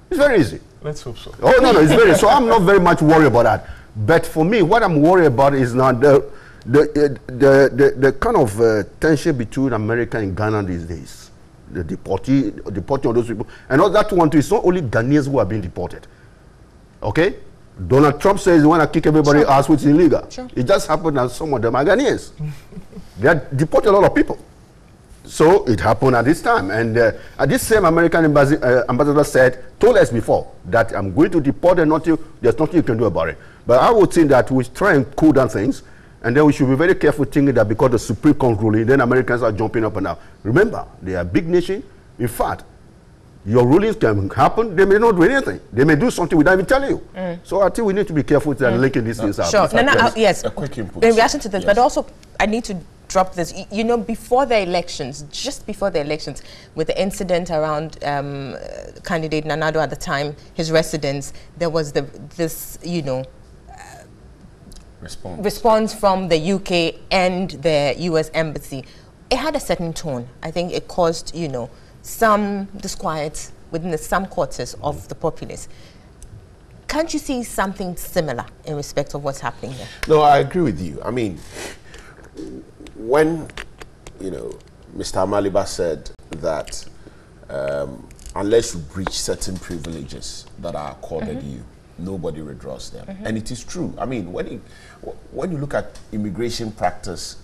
It's very easy. Let's hope so. Oh, no, it's very, so I'm not very much worried about that. But for me, what I'm worried about is not the kind of tension between America and Ghana these days. The deporting of those people. And all that one too, it's not only Ghanaians who are being deported. Okay? Donald Trump says he want to kick everybody out, which is illegal. It just happened that some of them are Ghanaians. They are deported a lot of people. So it happened at this time. And at this same American embassy, ambassador told us before that I'm going to deport and there's nothing you can do about it. But I would think that we try and cool down things And then we should be very careful thinking that because the Supreme Court ruling, then Americans are jumping up and down. Remember, they are a big nation. In fact, your rulings can happen, they may not do anything. They may do something without even telling you. So I think we need to be careful to linking these things up. Sure. Yes. A quick input. In reaction to this, Yes. but also I need to drop this. You know, before the elections, just before the elections, with the incident around candidate Nanado at the time, his residence, there was this, you know, response from the UK and the US embassy. It had a certain tone. I think it caused, you know, some disquiet within some quarters of the populace. Can't you see something similar in respect of what's happening here? No, I agree with you. I mean, when, you know, Mr. Amaliba said that unless you breach certain privileges that are accorded you, nobody withdraws them. And it is true. I mean, when you look at immigration practice,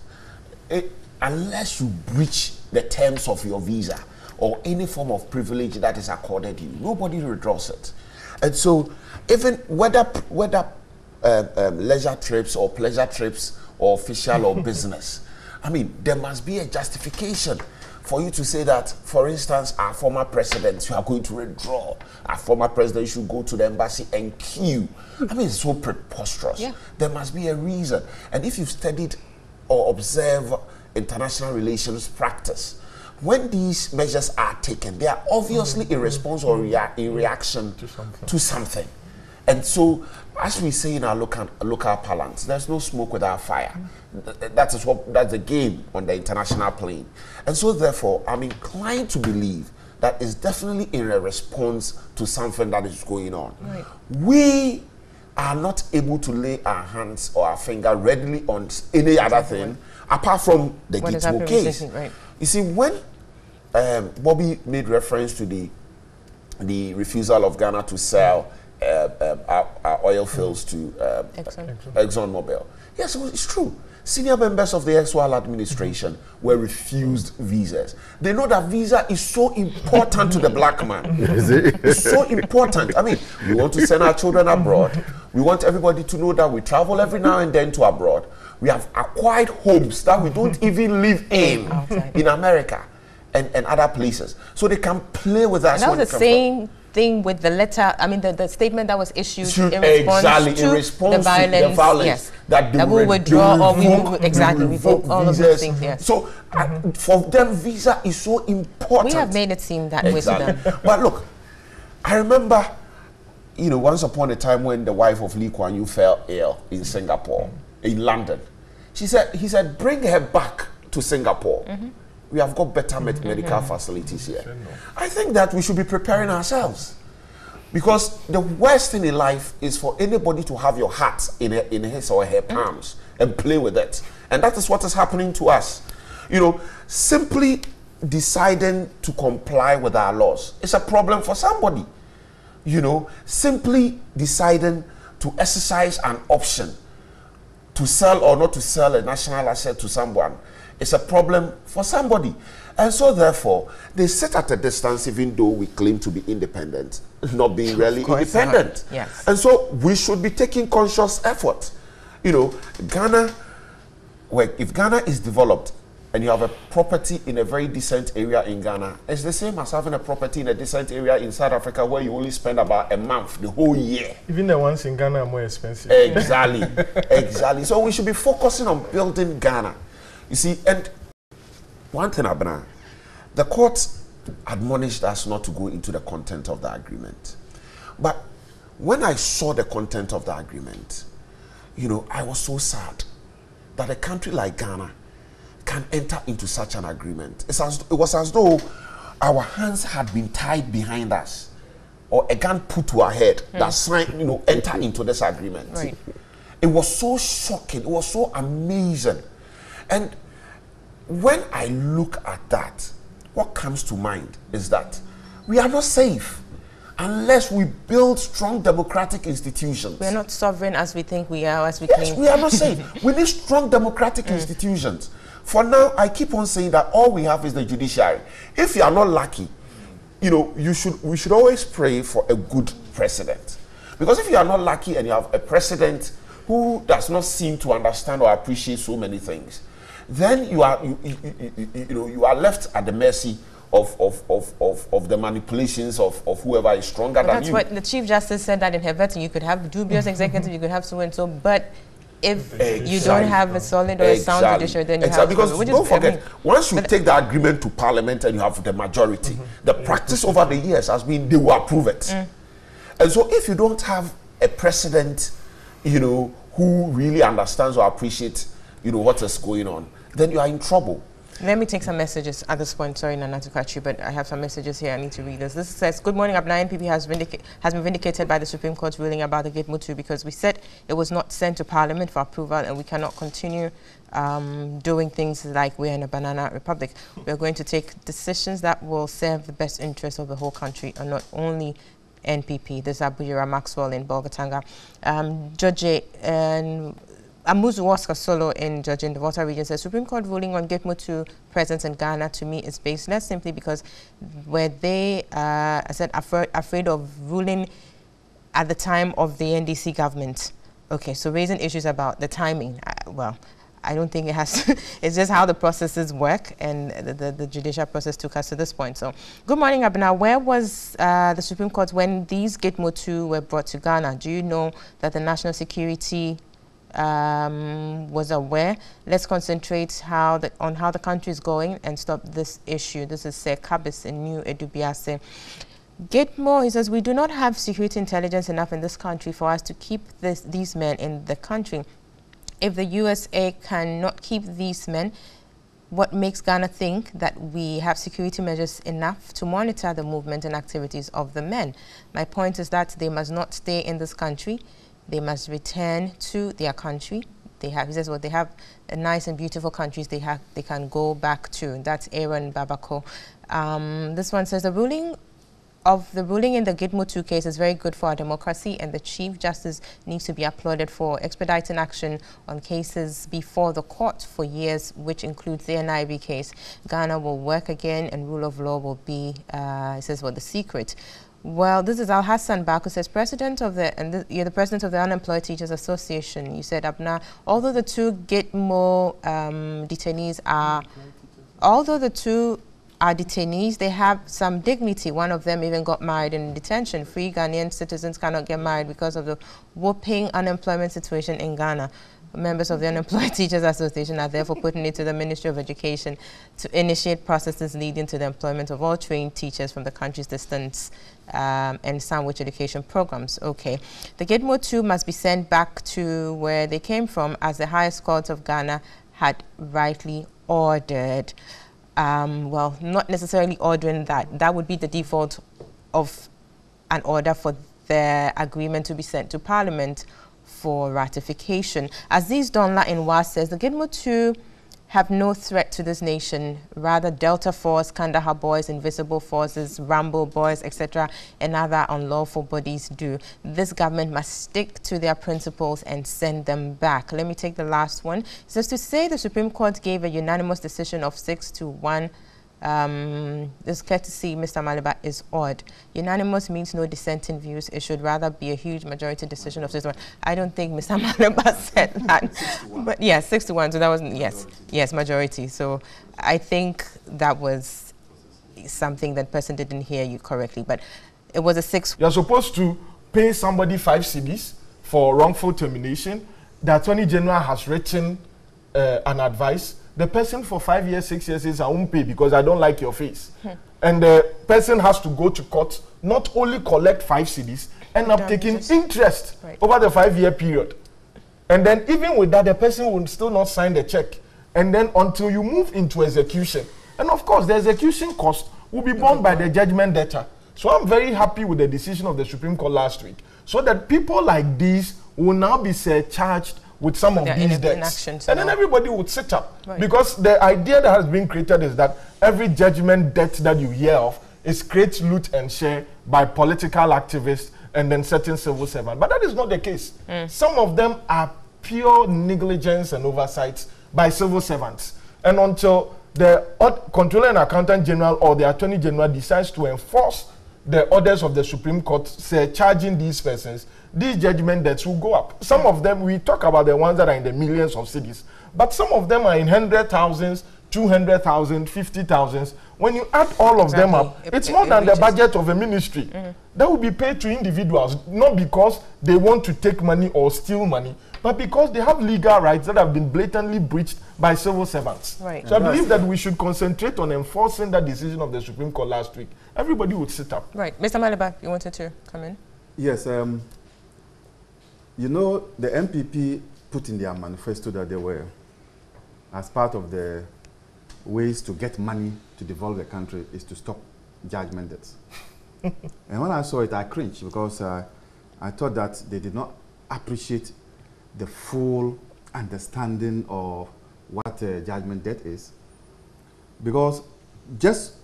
unless you breach the terms of your visa or any form of privilege that is accorded you, nobody withdraws it. And so, even whether leisure trips or pleasure trips or official or business, I mean, there must be a justification for you to say that, for instance, our former president, you are going to withdraw. Our former president should go to the embassy and queue. I mean, it's so preposterous. Yeah. There must be a reason. And if you've studied or observed international relations practice, when these measures are taken, they are obviously in response or in reaction to something. And so, as we say in our local parlance, there's no smoke without fire. That's the game on the international plane. And so, therefore, I'm inclined to believe that it's definitely in a response to something that is going on. Right. We are not able to lay our hands or our finger readily on any other thing apart from the Gitmo case. Right. You see, when Bobby made reference to the refusal of Ghana to sell our oil fields to ExxonMobil. Yes, it's true. Senior members of the XY administration were refused visas. They know that visa is so important to the black man. It's so important. I mean, we want to send our children abroad. We want everybody to know that we travel every now and then to abroad. We have acquired homes that we don't even live in America and other places. So they can play with us. And that was the same thing with the letter, I mean, the statement that was issued in response to the violence, yes, that we will withdraw or we will revoke all of those things. Yes. So for them, visa is so important. We have made it seem that way to them. But look, I remember, you know, once upon a time when the wife of Lee Kuan Yew fell ill in Singapore, in London, he said, bring her back to Singapore. We have got better medical facilities here. I think that we should be preparing ourselves, because the worst thing in life is for anybody to have your heart in his or her palms and play with it. And that is what is happening to us. You know, simply deciding to comply with our laws is a problem for somebody. You know, simply deciding to exercise an option to sell or not to sell a national asset to someone, it's a problem for somebody. And so therefore, they sit at a distance even though we claim to be independent, not being really independent. Yes. And so we should be taking conscious effort. You know, Ghana, if Ghana is developed and you have a property in a very decent area in Ghana, it's the same as having a property in a decent area in South Africa where you only spend about a month the whole year. Even the ones in Ghana are more expensive. Exactly. Exactly. So we should be focusing on building Ghana. You see, and one thing, Abna, the courts admonished us not to go into the content of the agreement. But when I saw the content of the agreement, you know, I was so sad that a country like Ghana can enter into such an agreement. It was as though our hands had been tied behind us, or a gun put to our head that signed, you know, enter into this agreement. Right. It was so shocking. It was so amazing. And when I look at that, what comes to mind is that we are not safe unless we build strong democratic institutions. We are not sovereign as we think we are, as we claim. Yes, we are not safe. We need strong democratic institutions. For now, I keep on saying that all we have is the judiciary. If you are not lucky, you know, we should always pray for a good president. Because if you are not lucky and you have a president who does not seem to understand or appreciate so many things, then you are you are left at the mercy of the manipulations of whoever is stronger than you. That's what the Chief Justice said, that in her vetting you could have dubious executive, you could have so and so, but if you don't have a solid or a sound judiciary, then you have because don't forget, once you take the agreement to Parliament and you have the majority, the practice over the years has been they will approve it. And so if you don't have a president, who really understands or appreciates, what is going on, then you are in trouble. Let me take some messages at this point. Sorry, Nana, to catch you, but I have some messages here. I need to read this. This says, good morning, Abna. NPP has been vindicated by the Supreme Court's ruling about the Gitmo 2 because we said it was not sent to Parliament for approval and we cannot continue doing things like we're in a banana republic. We're going to take decisions that will serve the best interests of the whole country and not only NPP. This is Abujira Maxwell in Bolgatanga. Judge and Amuzu Oscar Solo in Judge in the Volta region says, Supreme Court ruling on Gitmo 2 presence in Ghana to me is baseless simply because were they, I said, afraid of ruling at the time of the NDC government. Okay, so raising issues about the timing. Well, I don't think it has to, it's just how the processes work, and the judicial process took us to this point. So, good morning, Abna. Where was the Supreme Court when these Gitmo 2 were brought to Ghana? Do you know that the national security was aware? Let's concentrate on how the country is going and stop this issue. This is Sir Kabis in New Edubiase. Gitmo, he says, we do not have security intelligence enough in this country for us to keep these men in the country. If the USA cannot keep these men, what makes Ghana think that we have security measures enough to monitor the movement and activities of the men? My point is that they must not stay in this country. They must return to their country. They have, he says, well, they have a nice and beautiful countries they can go back to. That's Aaron Babako. This one says, the ruling in the Gitmo 2 case is very good for our democracy, and the Chief Justice needs to be applauded for expediting action on cases before the court for years, which includes the NIB case. Ghana will work again, and rule of law will be, he says, well, the secret. Well, this is Al Hassan Bak, who says, you're the president of the Unemployed Teachers Association. You said, Abna, although the two Gitmo detainees are detainees, they have some dignity. One of them even got married in detention. Free Ghanaian citizens cannot get married because of the whopping unemployment situation in Ghana. Members of the Unemployed Teachers Association are therefore putting it to the Ministry of Education to initiate processes leading to the employment of all trained teachers from the country's distance and sandwich education programs. Okay. The Gitmo 2 must be sent back to where they came from, as the highest court of Ghana had rightly ordered. Well, not necessarily ordering that. That would be the default of an order for the agreement to be sent to Parliament for ratification. Aziz Donla in WA says, the Gitmo 2 have no threat to this nation. Rather, Delta Force, Kandahar Boys, Invisible Forces, Rambo Boys, etc., and other unlawful bodies do. This government must stick to their principles and send them back. Let me take the last one. It says, to say the Supreme Court gave a unanimous decision of 6-1, this courtesy, Mr. Maliba, is odd. Unanimous means no dissenting views. It should rather be a huge majority decision of 6-1. I don't think Mr. Maliba said that. 6-1. But yes, 6-1. So that was, yes, majority. So I think that was something that person didn't hear you correctly. But it was a 6. You're supposed to pay somebody 5 cedis for wrongful termination. The Attorney General has written an advice. The person for 5 years, 6 years says, I won't pay because I don't like your face. And the person has to go to court, not only collect 5 cedis, end up taking interest over the 5-year period. And then even with that, the person will still not sign the check. And then until you move into execution. And of course, the execution cost will be borne by the judgment debtor. So I'm very happy with the decision of the Supreme Court last week. So that people like these will now be charged with some of these debts. And then everybody would sit up. Because the idea that has been created is that every judgment debt that you hear of is create, loot, and share by political activists and then certain civil servants. But that is not the case. Some of them are pure negligence and oversight by civil servants. And until the Controller and Accountant General or the Attorney General decides to enforce the orders of the Supreme Court charging these persons, these judgment debts will go up. Some of them, we talk about the ones that are in the millions of cedis, but some of them are in 100,000s, 200,000, 50,000s. When you add all of them up, it's more than the budget of a ministry. That will be paid to individuals, not because they want to take money or steal money, but because they have legal rights that have been blatantly breached by civil servants. Right. So I believe that we should concentrate on enforcing that decision of the Supreme Court last week. Everybody would sit up. Right. Mr. Maliba, you wanted to come in? Yes. You know, the MPP put in their manifesto that they were, as part of the ways to get money to develop the country, is to stop judgment debts. And when I saw it, I cringed, because I thought that they did not appreciate the full understanding of what judgment debt is. Because just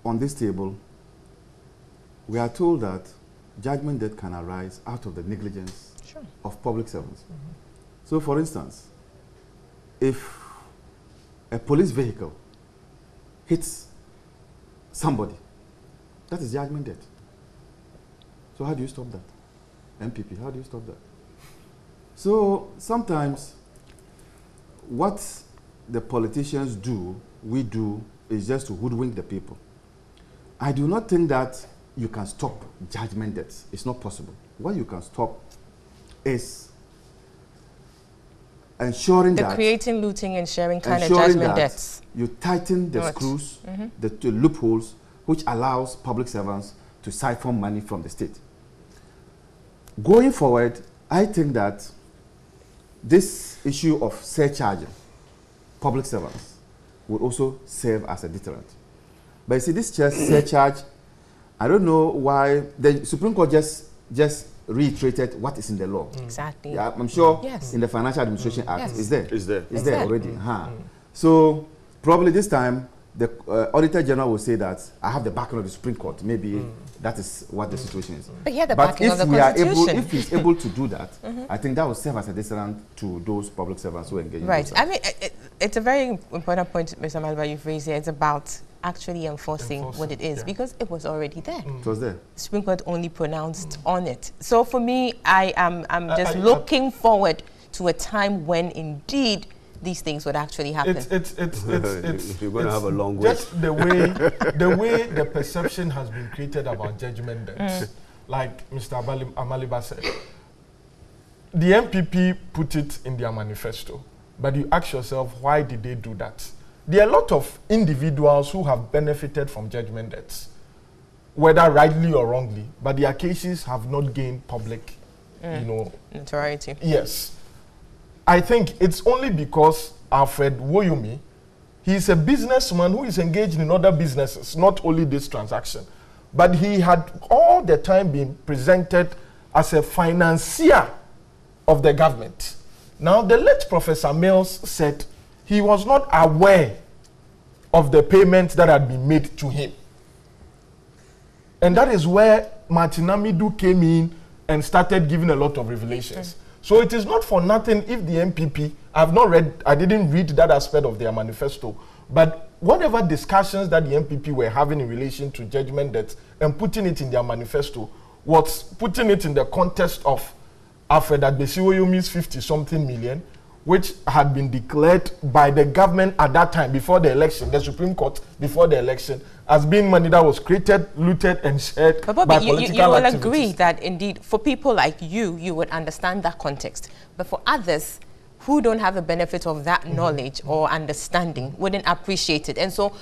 on this table, we are told that judgment debt can arise out of the negligence of public servants. So, for instance, if a police vehicle hits somebody, that is judgment debt. So how do you stop that? MPP, how do you stop that? So sometimes what the politicians do, we do, is just to hoodwink the people. I do not think that you can stop judgment debts. It's not possible. What you can stop is ensuring that creating, looting, and sharing kind of judgment debts. You tighten the screws, the loopholes, which allows public servants to siphon money from the state. Going forward, I think that this issue of surcharging public servants would also serve as a deterrent. But you see, this surcharge, I don't know why the Supreme Court just reiterated what is in the law. Exactly. Yeah, I'm sure yes. in the Financial Administration Act, yes. is there. Is there. Is there already. So probably this time, the Auditor General will say that I have the backing of the Supreme Court. Maybe that is what the situation is. But yeah, the but backing if of the we are Constitution. able, if he's able to do that, I think that will serve as a deterrent to those public servants who engage in Right. those I mean, it's a very important point, Mr. Malva, you've raised here. It's about actually enforcing what it is, because it was already there. It was there. The Supreme Court only pronounced on it. So for me, I'm just looking forward to a time when indeed these things would actually happen. You're going to have a long way. Just the way the perception has been created about judgment debts, like Mr. Amaliba said, the MPP put it in their manifesto, but you ask yourself, why did they do that? There are a lot of individuals who have benefited from judgment debts, whether rightly or wrongly, but their cases have not gained public, notoriety. Yes. I think it's only because Alfred Woyomi, he's a businessman who is engaged in other businesses, not only this transaction. But he had all the time been presented as a financier of the government. Now, the late Professor Mills said he was not aware of the payments that had been made to him. And that is where Martin Amidu came in and started giving a lot of revelations. So it is not for nothing if the MPP, I didn't read that aspect of their manifesto, but whatever discussions that the MPP were having in relation to judgment debts and putting it in their manifesto was putting it in the context of Alfred Woyomi's 50-something million, which had been declared by the government at that time before the election, the Supreme Court before the election, as being money that was created, looted, and shared by political activities. You will agree that indeed, for people like you would understand that context. But for others who don't have the benefit of that knowledge or understanding, wouldn't appreciate it. And so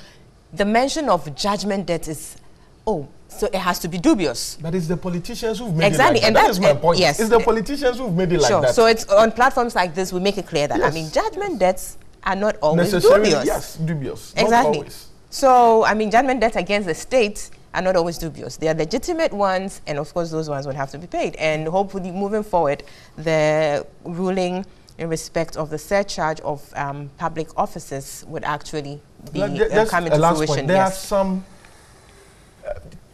the mention of judgment debt is, so it has to be dubious. But it's the politicians who've made it like that. And that is my point. Yes. It's the politicians who've made it like that. So it's on platforms like this, we make it clear that, yes. I mean, judgment debts are not always necessarily dubious. Yes, dubious. Exactly. Not always. So, I mean, judgment debts against the state are not always dubious. They are legitimate ones, and of course, those ones would have to be paid. And hopefully, moving forward, the ruling in respect of the surcharge of public offices would actually be come into fruition. There are some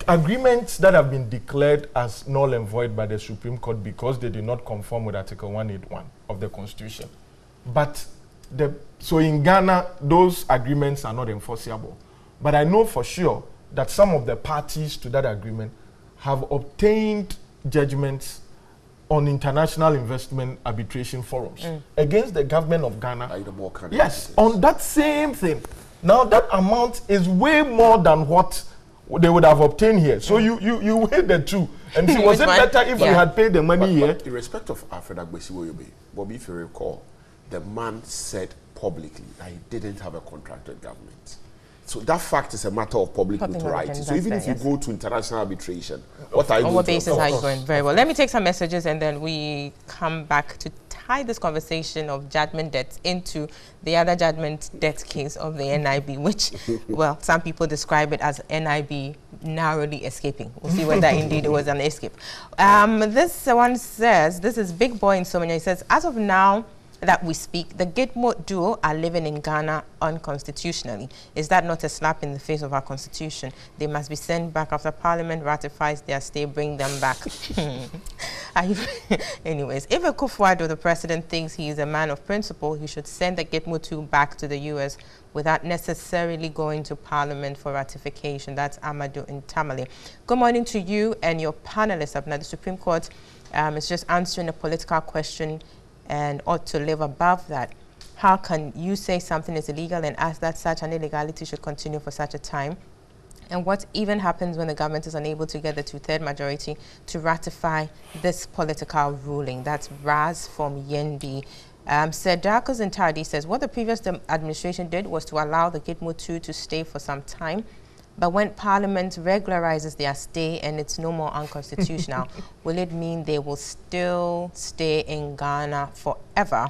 agreements that have been declared as null and void by the Supreme Court because they did not conform with Article 181 of the Constitution. But so in Ghana, those agreements are not enforceable. But I know for sure that some of the parties to that agreement have obtained judgments on international investment arbitration forums against the government of Ghana. Yes, on that same thing. Now that amount is way more than what they would have obtained here. So you weigh the two and see, was it better if you had paid the money here? But in respect of Alfred Agbesiwoyobe, Bobby, if you recall, the man said publicly that he didn't have a contract with government. So that fact is a matter of public notoriety. So even if you go to international arbitration, what are you on what basis are you going? Very well. Let me take some messages and then we come back to tie this conversation of judgment debts into the other judgment debt case of the NIB, which, well, some people describe it as NIB narrowly escaping. We'll see whether indeed it was an escape. This one says, this is Big Boy in Somania. He says, as of now that we speak, the Gitmo duo are living in Ghana unconstitutionally. Is that not a slap in the face of our constitution? They must be sent back after Parliament ratifies their stay, bring them back. Anyways, if Akufo-Addo, the president, thinks he is a man of principle, he should send the Gitmo 2 back to the US without necessarily going to Parliament for ratification. That's Amadou in Tamale. Good morning to you and your panelists. Abna, the Supreme Court is just answering a political question and ought to live above that. How can you say something is illegal and ask that such an illegality should continue for such a time? And what even happens when the government is unable to get the 2/3 majority to ratify this political ruling? That's Raz from Yendi. Asiedu-Dartey says, what the previous administration did was to allow the Gitmo 2 to stay for some time. But when Parliament regularizes their stay and it's no more unconstitutional, will it mean they will still stay in Ghana forever?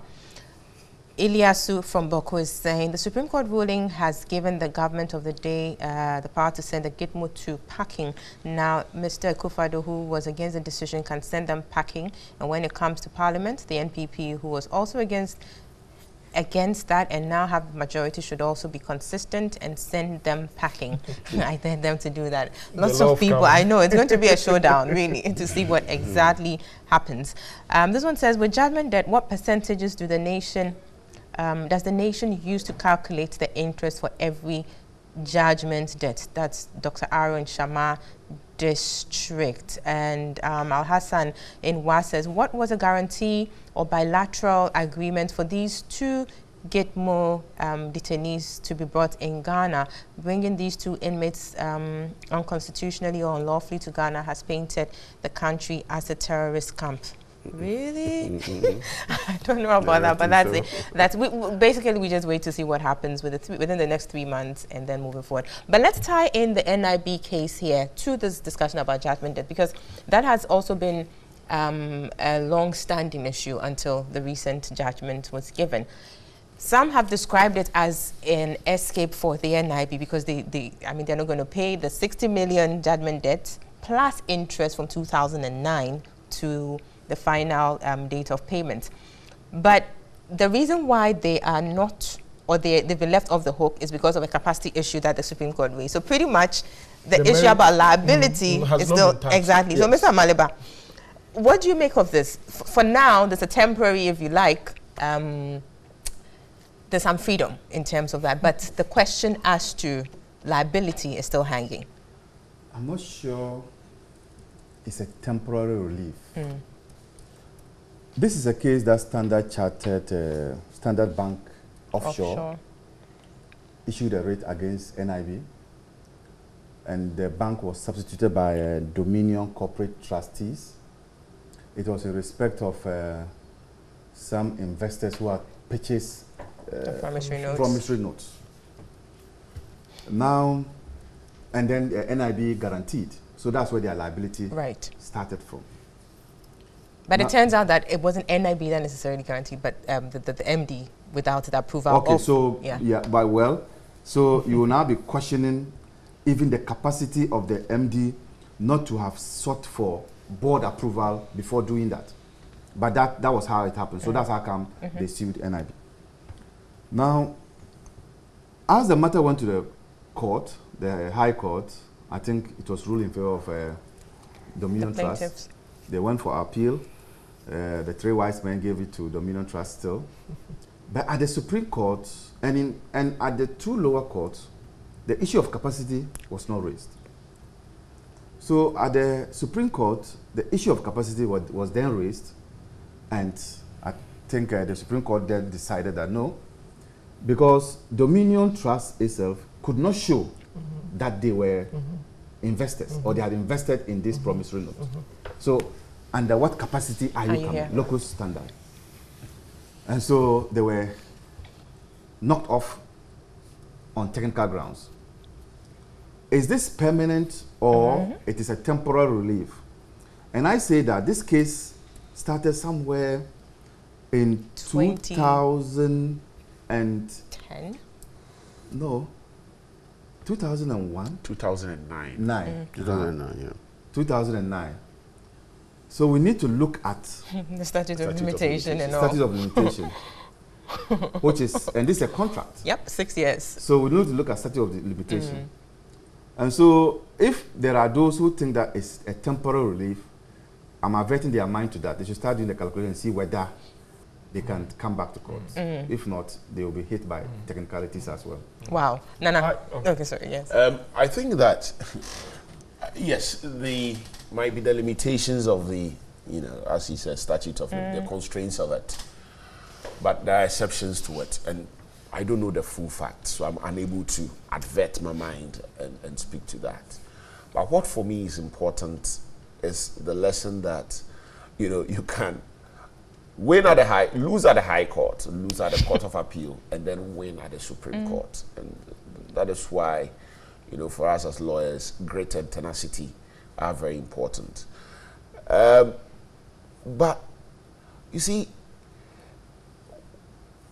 Ilyasu from Boko is saying, the Supreme Court ruling has given the government of the day the power to send the Gitmo 2 packing. Now, Mr. Akufo-Addo, who was against the decision, can send them packing. And when it comes to Parliament, the NPP, who was also against that and now have majority, should also be consistent and send them packing. I tell them to do that. Lots of people, I know, it's going to be a showdown, really, to see what exactly happens. This one says, with judgment debt, what percentages do the nation, does the nation use to calculate the interest for every judgment debt? That's Dr. Aaron Shama District. And Al-Hassan in Wa says, what was a guarantee or bilateral agreement for these 2 Gitmo detainees to be brought in Ghana? Bringing these 2 inmates unconstitutionally or unlawfully to Ghana has painted the country as a terrorist camp. Really? I don't know about that, but that's it. That's basically we just wait to see what happens with within the next 3 months and then moving forward. But let's tie in the NIB case here to this discussion about judgment debt, because that has also been a long-standing issue until the recent judgment was given. Some have described it as an escape for the NIB because they're not going to pay the 60 million judgment debt plus interest from 2009 to the final date of payment. But the reason why they are not, or they've been left off the hook, is because of a capacity issue that the Supreme Court raised. So pretty much the issue about liability is still, exactly. Yes. So Mr. Maleba, what do you make of this? For now, there's a temporary, if you like, there's some freedom in terms of that, but the question as to liability is still hanging. I'm not sure it's a temporary relief. This is a case that Standard Chartered, Standard Bank offshore issued a rate against NIB, and the bank was substituted by Dominion Corporate Trustees. It was in respect of some investors who had purchased promissory notes. Now, and then NIB guaranteed. So that's where their liability started from. But now, it turns out that it wasn't NIB that necessarily guaranteed, but the MD without the approval. Okay, so so you will now be questioning even the capacity of the MD not to have sought for board approval before doing that. But that was how it happened. So that's how come they sued NIB. Now, as the matter went to the court, the High Court, I think it was ruled in favor of Dominion Trust. They went for appeal. The 3 wise men gave it to Dominion Trust still. But at the Supreme Court and at the 2 lower courts, the issue of capacity was not raised. So at the Supreme Court, the issue of capacity was then raised, and I think the Supreme Court then decided that no, because Dominion Trust itself could not show that they were investors or they had invested in this promissory note. So under what capacity are you coming? Local standard. And so they were knocked off on technical grounds. Is this permanent or it is a temporary relief? And I say that this case started somewhere in 2010? No. 2001? 2009. 2009, yeah. 2009. So we need to look at the statute of limitation and all. Statute of limitation, which is, and this is a contract. Yep, 6 years. So we need to look at statute of limitation. And so if there are those who think that it's a temporary relief, I'm averting their mind to that. They should start doing the calculation and see whether they can come back to court. If not, they will be hit by technicalities as well. Wow. Nana. Okay, sorry, yes. I think that, yes, might be the limitations of the, as he said, statute of the constraints of it. But there are exceptions to it. And I don't know the full facts, so I'm unable to advert my mind and speak to that. But what for me is important is the lesson that, you can lose at the High Court, lose at the Court of Appeal, and then win at the Supreme Court. And that is why, for us as lawyers, grit and tenacity are very important. But, you see,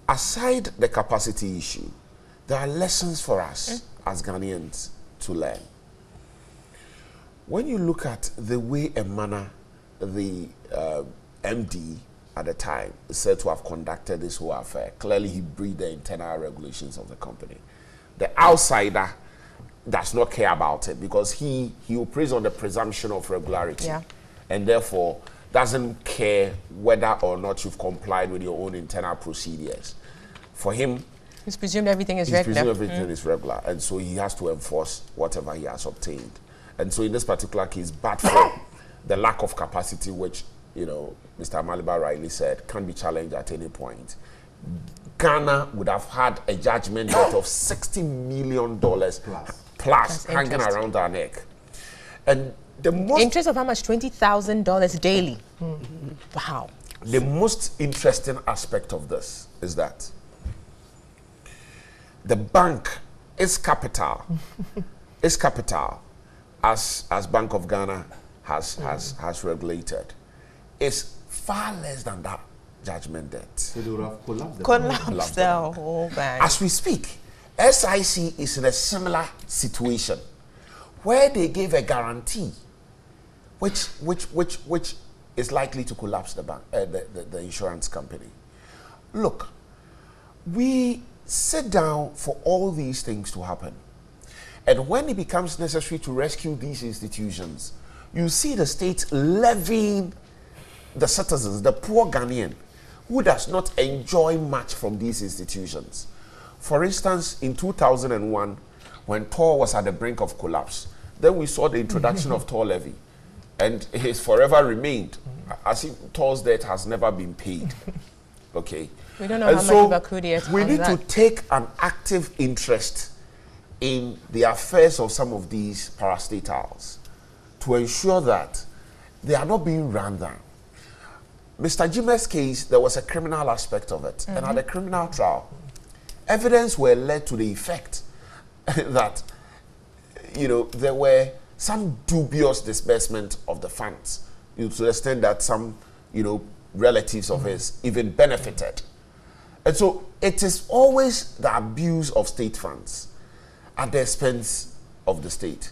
aside the capacity issue, there are lessons for us as Ghanaians to learn. When you look at the way and manner the MD at the time is said to have conducted this whole affair, clearly he breached the internal regulations of the company. The outsider does not care about it because he operates on the presumption of regularity, and therefore doesn't care whether or not you've complied with your own internal procedures. For him, he's presumed everything is regular. And so he has to enforce whatever he has obtained. And so in this particular case, but for the lack of capacity, which, Mr. Maliba rightly said, can be challenged at any point, Ghana would have had a judgment debt of $60 million plus hanging around our neck. And the most... Interest of how much? $20,000 daily. Wow. The most interesting aspect of this is that the bank, its capital, as Bank of Ghana has regulated, is far less than that judgment debt. So they would have collapsed the whole bank. As we speak, SIC is in a similar situation where they gave a guarantee which is likely to collapse the bank, the insurance company. Look, we sit down for all these things to happen. And when it becomes necessary to rescue these institutions, you see the state levying the citizens, the poor Ghanaian, who does not enjoy much from these institutions. For instance, in 2001, when TOR was at the brink of collapse, then we saw the introduction of TOR levy, and it has forever remained, as if TOR's debt has never been paid. Okay? We don't know how much of accrued yet. We need to take an active interest in the affairs of some of these parastatals to ensure that they are not being run down. Mr. Jime's case, there was a criminal aspect of it. And at the criminal trial, evidence were led to the effect that, there were some dubious disbursement of the funds, to the extent that some, relatives of his even benefited. And so it is always the abuse of state funds at the expense of the state.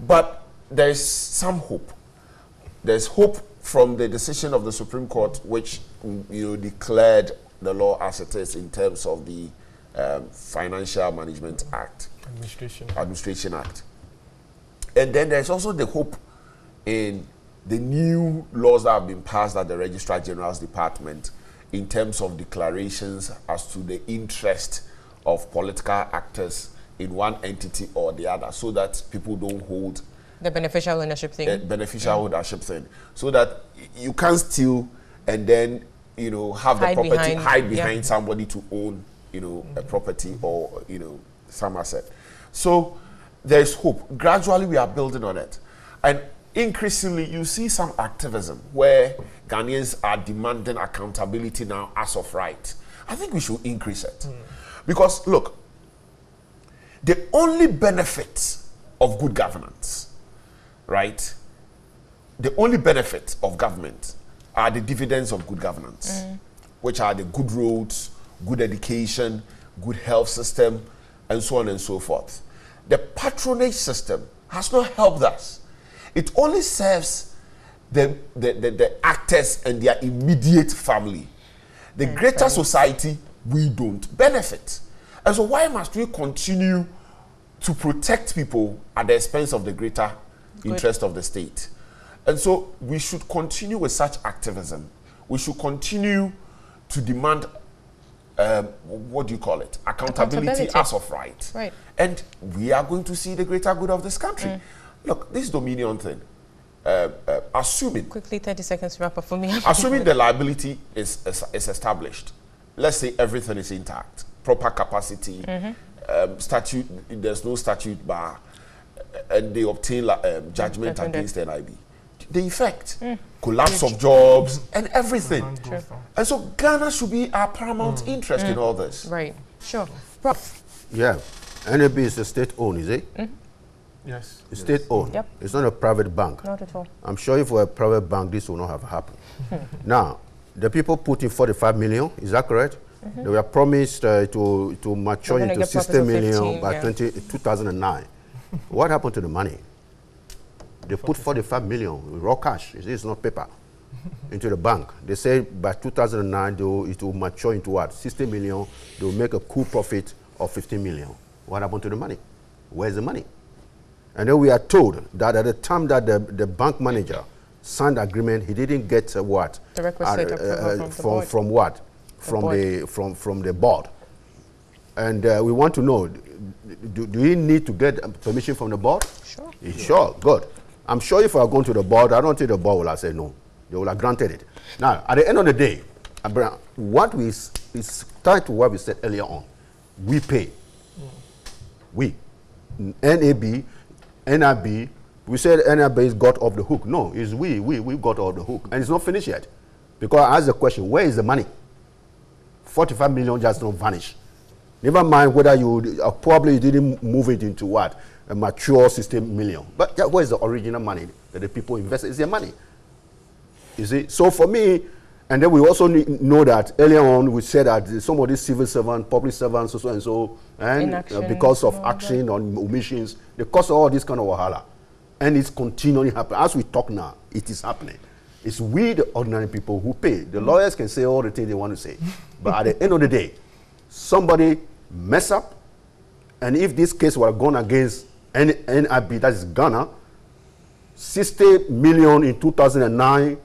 But there is some hope. There's hope from the decision of the Supreme Court, which declared the law as it is in terms of the Financial Management Act, Administration Act. And then there's also the hope in the new laws that have been passed at the Registrar General's Department in terms of declarations as to the interest of political actors in one entity or the other, so that people don't hold The beneficial ownership thing. Beneficial ownership thing. So that you can't steal and then, you know, have Hide the property, behind, hide behind somebody to own, you know, a property or, you know, some asset. So there's hope. Gradually we are building on it. And increasingly you see some activism where Ghanaians are demanding accountability now as of right. I think we should increase it. Because look, the only benefit of good governance, right? The only benefit of government are the dividends of good governance, which are the good roads, good education, good health system, and so on and so forth. The patronage system has not helped us. It only serves the actors and their immediate family. The greater society, we don't benefit. And so why must we continue to protect people at the expense of the greater interest of the state? And so we should continue with such activism. We should continue to demand, what do you call it? Accountability as of right. Right. And we are going to see the greater good of this country. Look, this Dominion thing, assuming... Quickly, 30 seconds to wrap up for me. Assuming the liability is established, let's say everything is intact, proper capacity, statute, there's no statute bar, and they obtain judgment against the NIB. The effect, collapse of jobs and everything. And so Ghana should be our paramount interest in all this. Right, sure. Prof. Yeah, NAB is a state-owned, is it? Yes. It's state-owned. Yep. It's not a private bank. Not at all. I'm sure if it were a private bank, this would not have happened. Now, the people put in 45 million, is that correct? They were promised to mature into 60 million by 2009. What happened to the money? They put 45 million, raw cash, it's not paper, into the bank. They say by 2009, it will mature into what? 60 million, they will make a cool profit of 15 million. What happened to the money? Where's the money? And then we are told that at the time that the bank manager signed the agreement, he didn't get what? The requisite approval from what? From the board. And we want to know, do we need to get permission from the board? Sure. Sure, good. I'm sure if I go to the board, I don't think the board will have said no. They will have granted it. Now, at the end of the day, what we is tied to what we said earlier on. We pay. We. NAB, NIB, we said NIB is got off the hook. No, it's we got off the hook. And it's not finished yet. Because I asked the question, where is the money? 45 million just don't vanish. Never mind whether you probably didn't move it into what? A mature 60 million. But where is the original money that the people invested? It's their money. You see? So for me, and then we also know that earlier on we said that some of these civil servants, public servants, so and so, and because of action on omissions, they cause all this kind of wahala. And it's continually happening. As we talk now, it is happening. It's we, the ordinary people, who pay. The lawyers can say all the things they want to say. But at the end of the day, somebody mess up, and if this case were gone against NIB, that is Ghana, 60 million in 2009,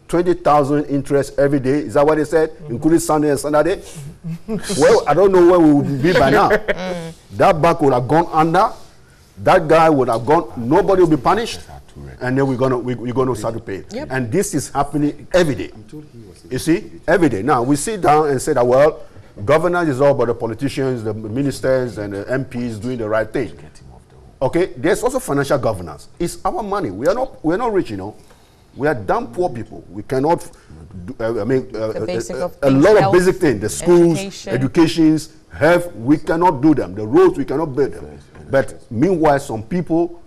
20,000 interest every day. Is that what they said? Including Sunday and Saturday? Well, I don't know where we would be by now. That bank would have gone under. That guy would have gone. Nobody will be punished. And then we're gonna start to pay. Yep. And this is happening every day. You see, every day. Now we sit down and say that, well, governance is all about the politicians, the ministers, and the MPs doing the right thing. Okay, there's also financial governance. It's our money. We're not rich, you know. We are damn poor people. We cannot do, a lot of basic things. The schools, educations, health, we cannot do them. The roads, we cannot build them. But meanwhile, some people,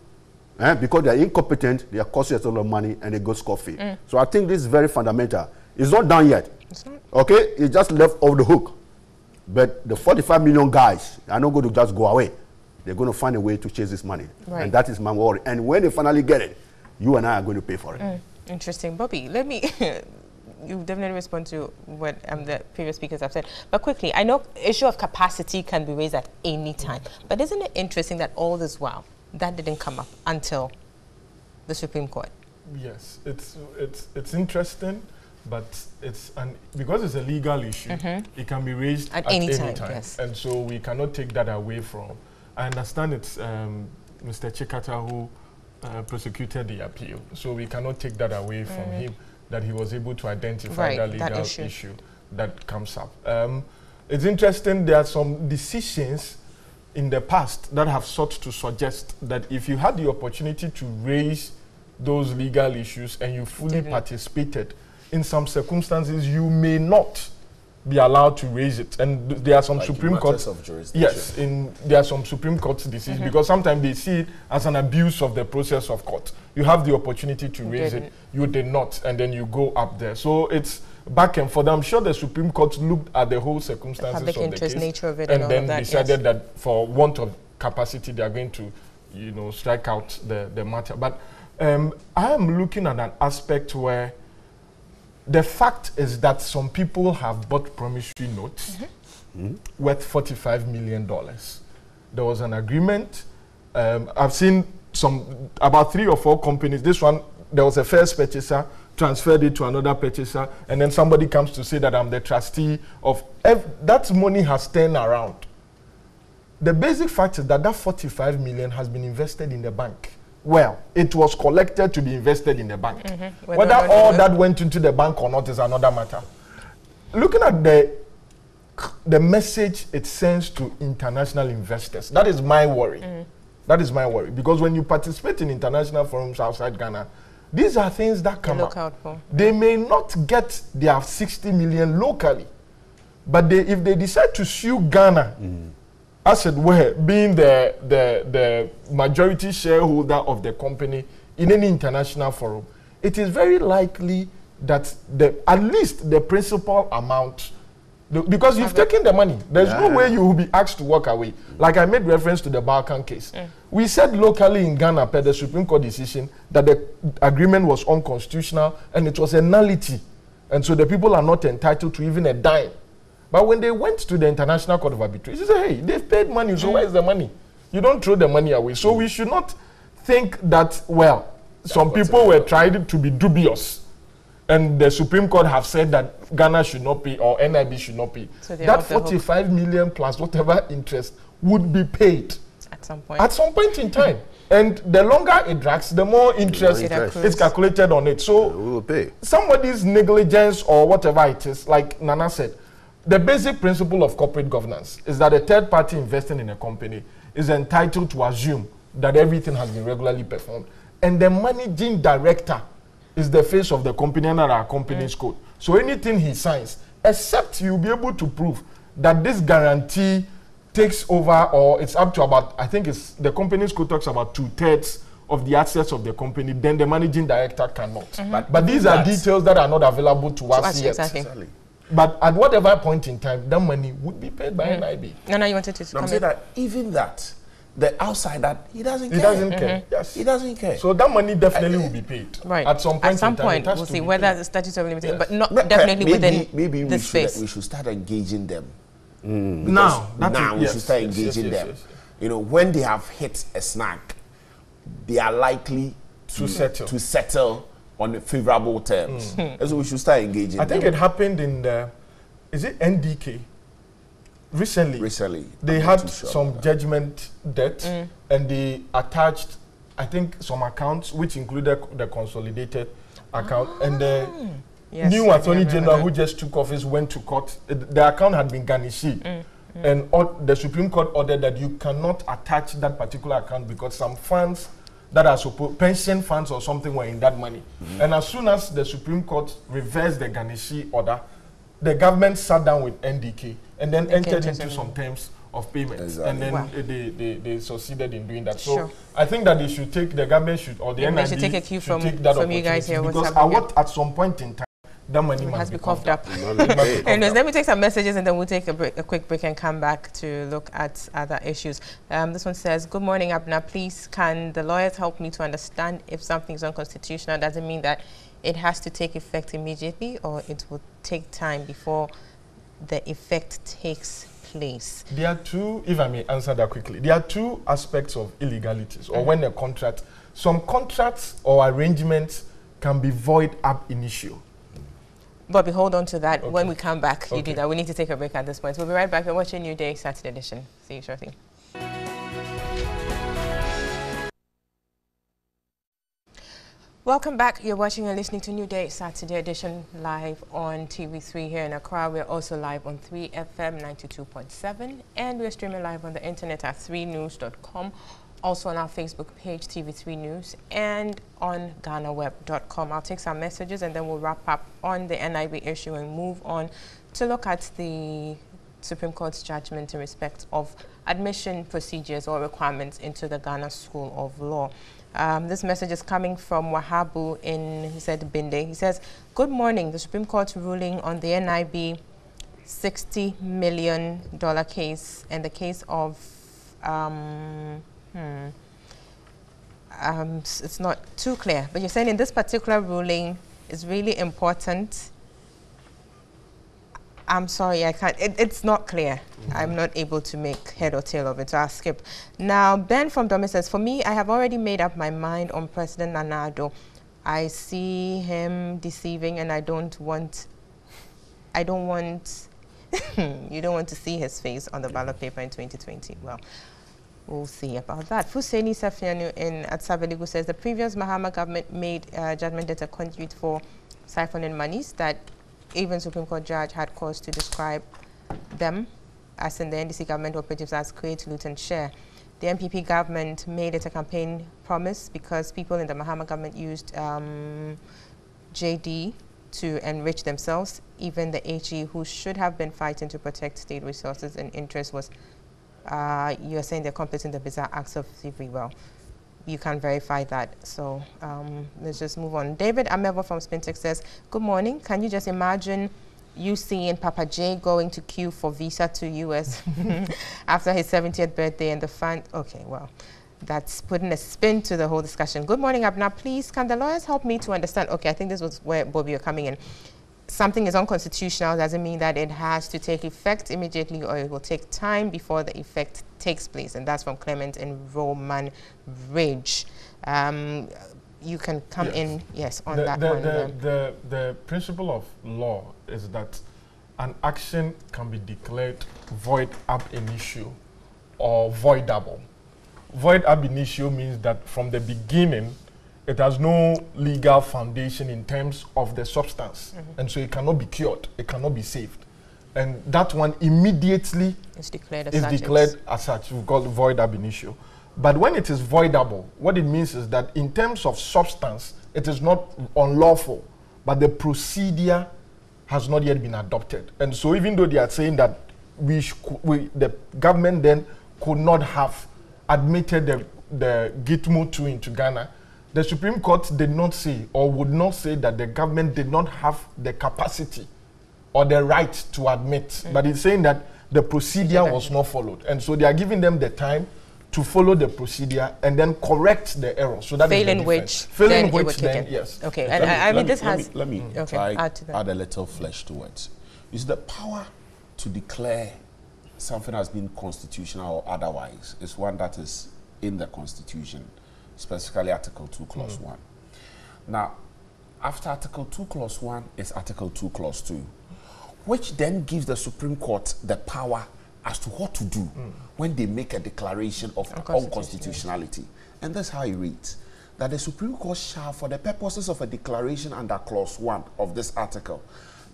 because they are incompetent, they are costing us a lot of money and they go scot-free. So I think this is very fundamental. It's not done yet. It's not. Okay, it's just left off the hook. But the 45 million guys are not going to just go away. They're going to find a way to chase this money. Right. And that is my worry. And when they finally get it, you and I are going to pay for it. Interesting. Bobby, let me... you definitely respond to what the previous speakers have said. But quickly, I know issue of capacity can be raised at any time. But isn't it interesting that all this while, that didn't come up until the Supreme Court? Yes, it's interesting, but because it's a legal issue, it can be raised at any time. Yes. And so we cannot take that away from. I understand it's Mr. Chikata who prosecuted the appeal. So we cannot take that away from him, that he was able to identify that legal issue that comes up. It's interesting, there are some decisions in the past that have sought to suggest that if you had the opportunity to raise those legal issues and you fully participated, in some circumstances you may not be allowed to raise it. And there are some like Supreme Court of jurisdiction. Yes, there are some Supreme Court decisions because sometimes they see it as an abuse of the process of court. You have the opportunity to raise it, you did not, and then you go up there. So it's back and forth. I'm sure the Supreme Court looked at the whole circumstances public of interest the case nature of it and all then of that, decided that for want of capacity they are going to, strike out the matter. But I am looking at an aspect where the fact is that some people have bought promissory notes worth $45 million. There was an agreement. I've seen about 3 or 4 companies. This one, there was a first purchaser, transferred it to another purchaser, and then somebody comes to say that I'm the trustee of. That money has turned around. The basic fact is that 45 million has been invested in the bank. Well, it was collected to be invested in the bank. Whether all that went into the bank or not is another matter. Looking at the message it sends to international investors, that is my worry. That is my worry. Because when you participate in international forums outside Ghana, these are things that come up. They may not get their 60 million locally, but if they decide to sue Ghana, as it were, being the majority shareholder of the company in any international forum, it is very likely that at least the principal amount, because you've taken the money, there's no way you will be asked to walk away. Like I made reference to the Balkan case. We said locally in Ghana, per the Supreme Court decision, that the agreement was unconstitutional and it was a nullity. And so the people are not entitled to even a dime. But when they went to the International Court of Arbitration, they said, hey, they've paid money, so where's the money? You don't throw the money away. So we should not think that, well, some people were trying to be dubious. And the Supreme Court have said that Ghana should not pay or NIB should not pay. So that 45 million plus whatever interest would be paid. At some point. At some point in time. And the longer it drags, the more interest is calculated on it. So we will pay. Somebody's negligence or whatever it is, like Nana said, the basic principle of corporate governance is that a third party investing in a company is entitled to assume that everything has been regularly performed. And the managing director is the face of the company under our company's code. So anything he signs, except you'll be able to prove that this guarantee takes over, or it's up to about, I think it's the company's code talks about 2/3 of the assets of the company, then the managing director cannot. But these are details that are not available to us yet. Exactly. But at whatever point in time, that money would be paid by NIB. No, you wanted to I'm saying that even that, the outsider, he doesn't care. He doesn't care. Yes. He doesn't care. So that money definitely will be paid. Right. At some point, we'll see whether the statutory limitation, but not definitely within the space. We should start engaging them. Now we should start engaging them. You know, when they have hit a snag, they are likely to settle on favorable terms. And so we should start engaging. I think it happened in is it NDK? Recently. They had some judgment debt and they attached, I think, some accounts which included the consolidated account. And the new Attorney General who just took office went to court. The account had been garnished. And the Supreme Court ordered that you cannot attach that particular account because some funds that are supposed, pension funds or something, were in that money. And as soon as the Supreme Court reversed the garnishee order, the government sat down with NDK and then entered into some terms of payments. And then they succeeded in doing that. So I think that they should take, the government should, or the NIB should take a cue from you guys here. Because at some point in time, that money has to be coughed up. Anyways, let me take some messages and then we'll take a quick break and come back to look at other issues. This one says, good morning, Abna. Please, can the lawyers help me to understand if something is unconstitutional? Does it mean that it has to take effect immediately, or it will take time before the effect takes place? There are two, if I may answer that quickly, there are two aspects of illegalities, or when a contract, some contracts or arrangements can be void ab initio. But we hold on to that. When we come back, you do that. We need to take a break at this point. We'll be right back. You're watching New Day Saturday edition. See you shortly. Welcome back. You're watching and listening to New Day Saturday edition live on TV3 here in Accra. We're also live on 3FM 92.7 and we're streaming live on the internet at 3news.com, also on our Facebook page TV3 News and on GhanaWeb.com. I'll take some messages and then we'll wrap up on the NIB issue and move on to look at the Supreme Court's judgment in respect of admission procedures or requirements into the Ghana School of Law. This message is coming from Wahabu in, he said, Binde. He says, good morning. The Supreme Court ruling on the NIB $60 million case and the case of, it's not too clear, but you're saying in this particular ruling is really important. I'm sorry, I can't. It's not clear. I'm not able to make head or tail of it, so I'll skip. Now, Ben from Domi says, for me, I have already made up my mind on President Nana Addo. I see him deceiving and I don't want, you don't want to see his face on the ballot paper in 2020. Well, we'll see about that. Fuseni Safianu in Atsabeligu says, the previous Mahama government made judgment that a conduit for siphoning monies that even Supreme Court judge had cause to describe them, as in the NDC government operatives, as create, loot and share. The MPP government made it a campaign promise because people in the Mahama government used JD to enrich themselves. Even the HE, who should have been fighting to protect state resources and interests, was, you're saying they're completing the bizarre acts of thievery. Well, you can verify that. So let's just move on. David Amevo from Spintex says, good morning. Can you just imagine you seeing Papa J going to queue for visa to US after his 70th birthday and the fan? Okay, well, that's putting a spin to the whole discussion. Good morning, Abna. Please, can the lawyers help me to understand? Okay, I think this was where, Bobby, you're coming in. Something is unconstitutional doesn't mean that it has to take effect immediately or it will take time before the effect takes place. And that's from Clement in Roman Ridge. You can come in, yes, on that one. The principle of law is that an action can be declared void ab initio or voidable. Void ab initio means that from the beginning, it has no legal foundation in terms of the substance. And so it cannot be cured, it cannot be saved. And that one immediately is declared as such. We call it void ab initio. But when it is voidable, what it means is that in terms of substance, it is not unlawful, but the procedure has not yet been adopted. And so even though they are saying that the government then could not have admitted the Gitmo 2 into Ghana, the Supreme Court did not say or would not say that the government did not have the capacity or the right to admit, but it's saying that the procedure was not followed. And so they are giving them the time to follow the procedure and then correct the error. So that failing which, then yes. Okay, and I mean, this has... Let me try add a little flesh to it. Is the power to declare something has been constitutional or otherwise is one that is in the Constitution, specifically Article 2, Clause 1. Now, after Article 2, Clause 1 is Article 2, Clause 2, which then gives the Supreme Court the power as to what to do when they make a declaration of unconstitutionality. And that's how it reads, that the Supreme Court shall, for the purposes of a declaration under Clause 1 of this article,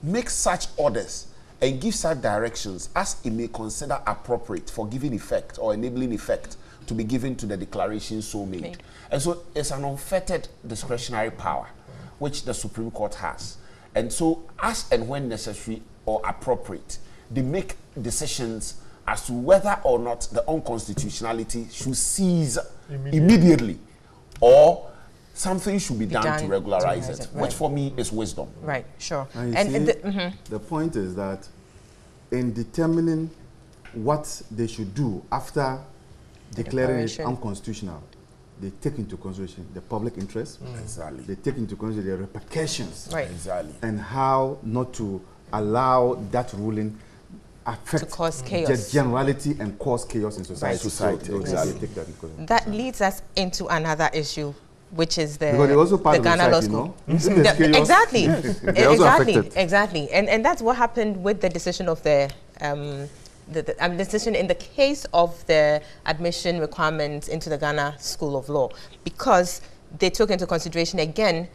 make such orders and give such directions as it may consider appropriate for giving effect or enabling effect to be given to the declaration so made. And so it's an unfettered discretionary power which the Supreme Court has. And so as and when necessary or appropriate, they make decisions as to whether or not the unconstitutionality should cease immediately or something should be done to regularize it, which for me is wisdom. Right, sure. And the point is that in determining what they should do after declaring it unconstitutional, they take into consideration the public interest. Exactly. They take into consideration the repercussions. Right. Exactly. And how not to allow that ruling affect to cause chaos. The generality and cause chaos in society. That leads us into another issue, which is the Ghana Law School. Exactly. Exactly. And that's what happened with the decision of the decision in the case of the admission requirements into the Ghana School of Law, because they took into consideration again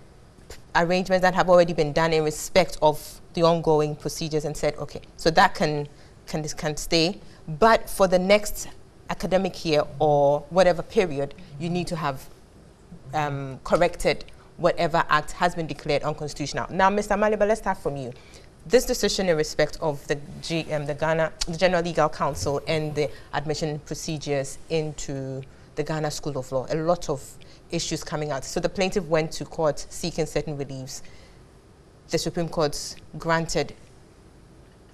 arrangements that have already been done in respect of the ongoing procedures and said, okay, so that can stay, but for the next academic year or whatever period, you need to have corrected whatever act has been declared unconstitutional. Now, Mr. Maliba, let's start from you. This decision in respect of the General Legal Council and the admission procedures into the Ghana School of Law, a lot of issues coming out. So the plaintiff went to court seeking certain reliefs. The Supreme Court granted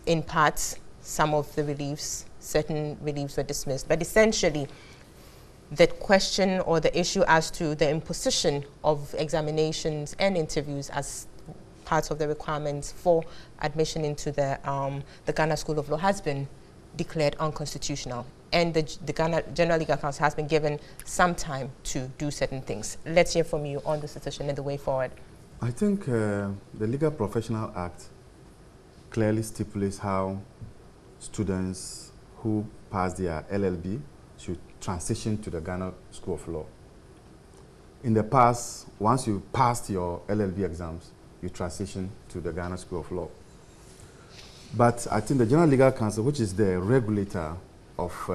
in parts some of the reliefs, certain reliefs were dismissed. But essentially, the question or the issue as to the imposition of examinations and interviews as part of the requirements for admission into the Ghana School of Law has been declared unconstitutional. And the Ghana General Legal Council has been given some time to do certain things. Let's hear from you on the situation and the way forward. I think the Legal Professional Act clearly stipulates how students who pass their LLB should transition to the Ghana School of Law. In the past, once you passed your LLB exams, you transition to the Ghana School of Law. But I think the General Legal Council, which is the regulator of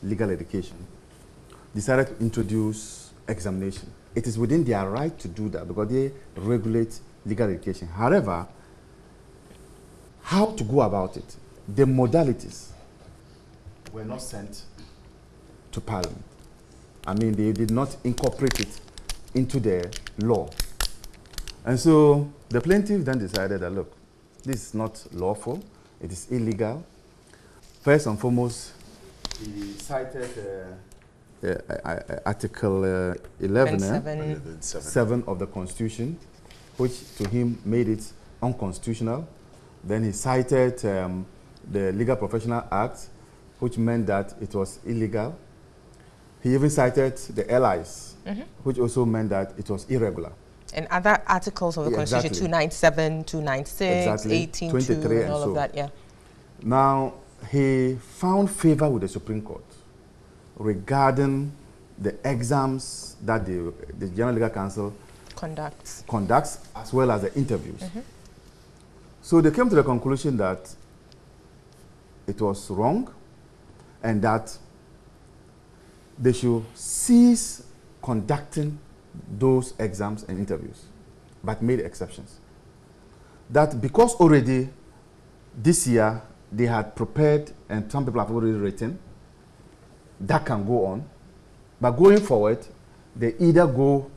legal education, decided to introduce examination. It is within their right to do that because they regulate legal education. However, how to go about it, the modalities were not sent to Parliament. I mean, they did not incorporate it into the law. And so the plaintiff then decided that, look, this is not lawful, it is illegal. First and foremost, he cited Article 7 of the Constitution, which to him made it unconstitutional. Then he cited the Legal Professional Act, which meant that it was illegal. He even cited the LIs, which also meant that it was irregular. And other articles of the Constitution, 297, 296, 18, and all of that, yeah. Now, he found favor with the Supreme Court regarding the exams that the General Legal Council conducts, as well as the interviews. So they came to the conclusion that it was wrong and that they should cease conducting those exams and interviews, but made exceptions. That because already this year they had prepared and some people have already written, that can go on. But going forward, they either go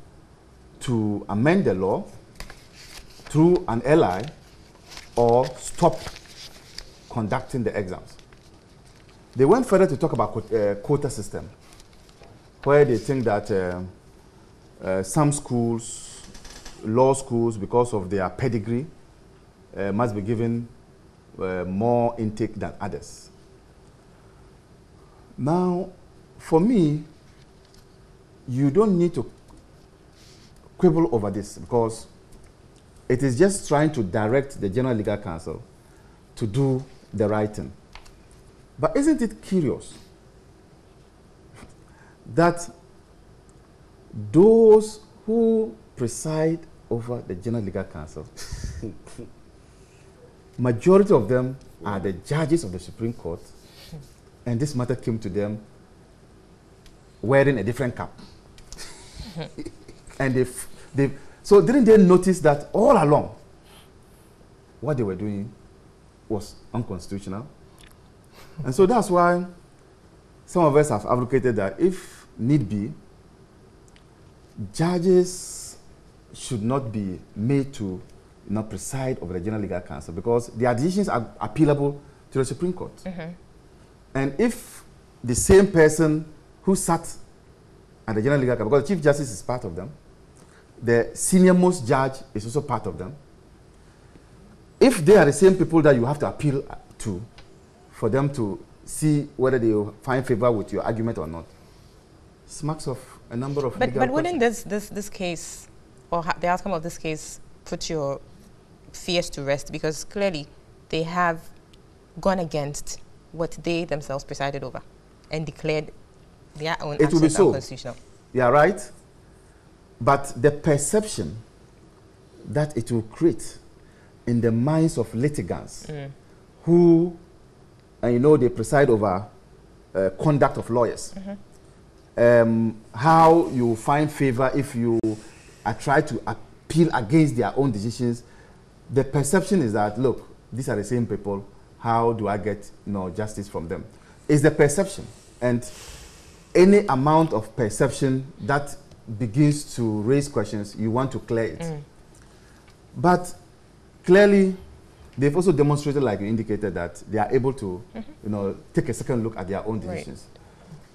to amend the law through an LI or stop conducting the exams. They went further to talk about quota system, where they think that some schools, law schools, because of their pedigree, must be given more intake than others. Now, for me, you don't need to quibble over this because it is just trying to direct the General Legal Council to do the right thing. But isn't it curious that those who preside over the General Legal Council, majority of them are the judges of the Supreme Court, and this matter came to them wearing a different cap. And so didn't they notice that all along what they were doing was unconstitutional? And so that's why some of us have advocated that if need be, judges should not be made to preside over the General Legal Council because their decisions are appealable to the Supreme Court. And if the same person who sat at the General Legal Council, because the Chief Justice is part of them, the senior most judge is also part of them, if they are the same people that you have to appeal to for them to see whether they will find favor with your argument or not, smacks of a number of But wouldn't this case, or the outcome of this case, put your fears to rest? Because clearly they have gone against what they themselves presided over and declared their own actions unconstitutional. you are right, but the perception that it will create in the minds of litigants who, and you know, they preside over conduct of lawyers. How you find favor if you try to appeal against their own decisions. The perception is that, look, these are the same people. How do I get justice from them? It's the perception. And any amount of perception that begins to raise questions, you want to clear it. But clearly, they've also demonstrated, like you indicated, that they are able to take a second look at their own decisions. Right.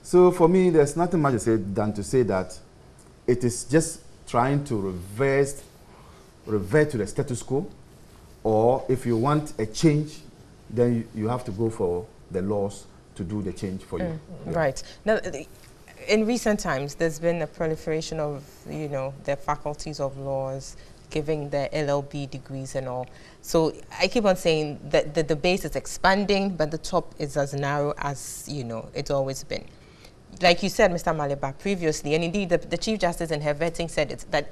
So for me, there's nothing much to say than to say that it is just trying to revert to the status quo, or if you want a change, then you have to go for the laws to do the change for you. Right. Now, in recent times, there's been a proliferation of, the faculties of laws giving the LLB degrees and all. So I keep on saying that the base is expanding, but the top is as narrow as, it's always been. Like you said, Mr. Maliba, previously, and indeed the Chief Justice in her vetting said it, that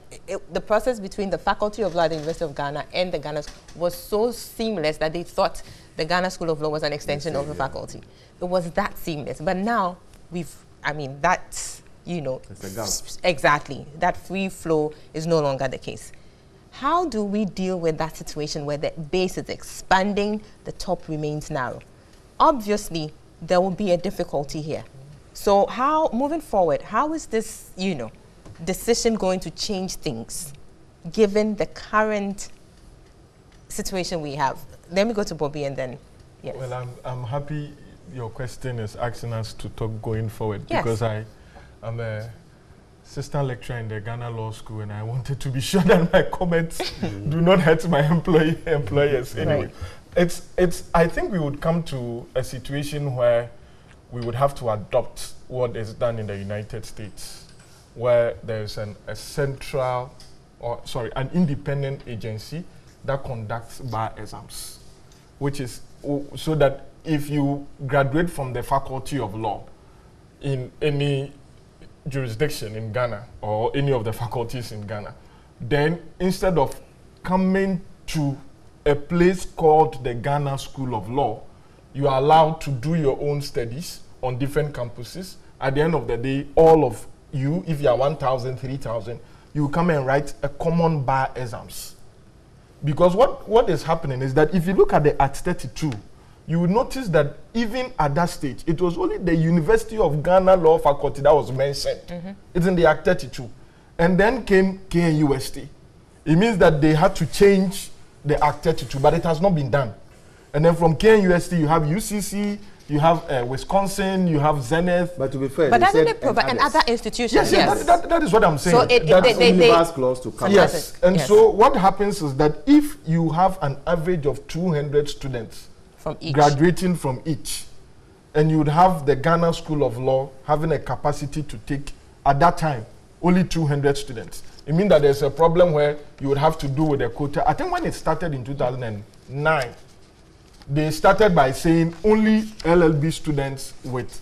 the process between the Faculty of Law at the University of Ghana and the Ghana was so seamless that they thought the Ghana School of Law was an extension of the faculty. It was that seamless. But now, that's, exactly, that free flow is no longer the case. How do we deal with that situation where the base is expanding, the top remains narrow? Obviously, there will be a difficulty here. So moving forward, how is this, decision going to change things, given the current situation we have? Let me go to Bobby and then, yes. Well, I'm happy your question is asking us to talk going forward, yes. Because I'm a assistant lecturer in the Ghana Law School, and I wanted to be sure that my comments do not hurt my employers. Anyway, right. I think we would come to a situation where we would have to adopt what is done in the United States, where there's an independent agency that conducts bar exams, which is so that if you graduate from the Faculty of Law in any jurisdiction in Ghana or any of the faculties in Ghana, then instead of coming to a place called the Ghana School of Law, you are allowed to do your own studies on different campuses. At the end of the day, all of you, if you are 1,000, 3,000, you come and write a common bar exams. Because what is happening is that if you look at the Act 32, you will notice that even at that stage, it was only the University of Ghana Law Faculty that was mentioned. It's in the Act 32. And then came KNUST. It means that they had to change the Act 32, but it has not been done. And then from KNUST, you have UCC, you have Wisconsin, you have Zenith. But to be fair, but doesn't it provide and other institutions? Yes. That is what I'm saying. So that's clause to come. Yes, and so what happens is that if you have an average of 200 students from each, graduating from each, and you would have the Ghana School of Law having a capacity to take, at that time, only 200 students. It means that there's a problem where you would have to do with a quota. I think when it started in 2009, they started by saying only LLB students with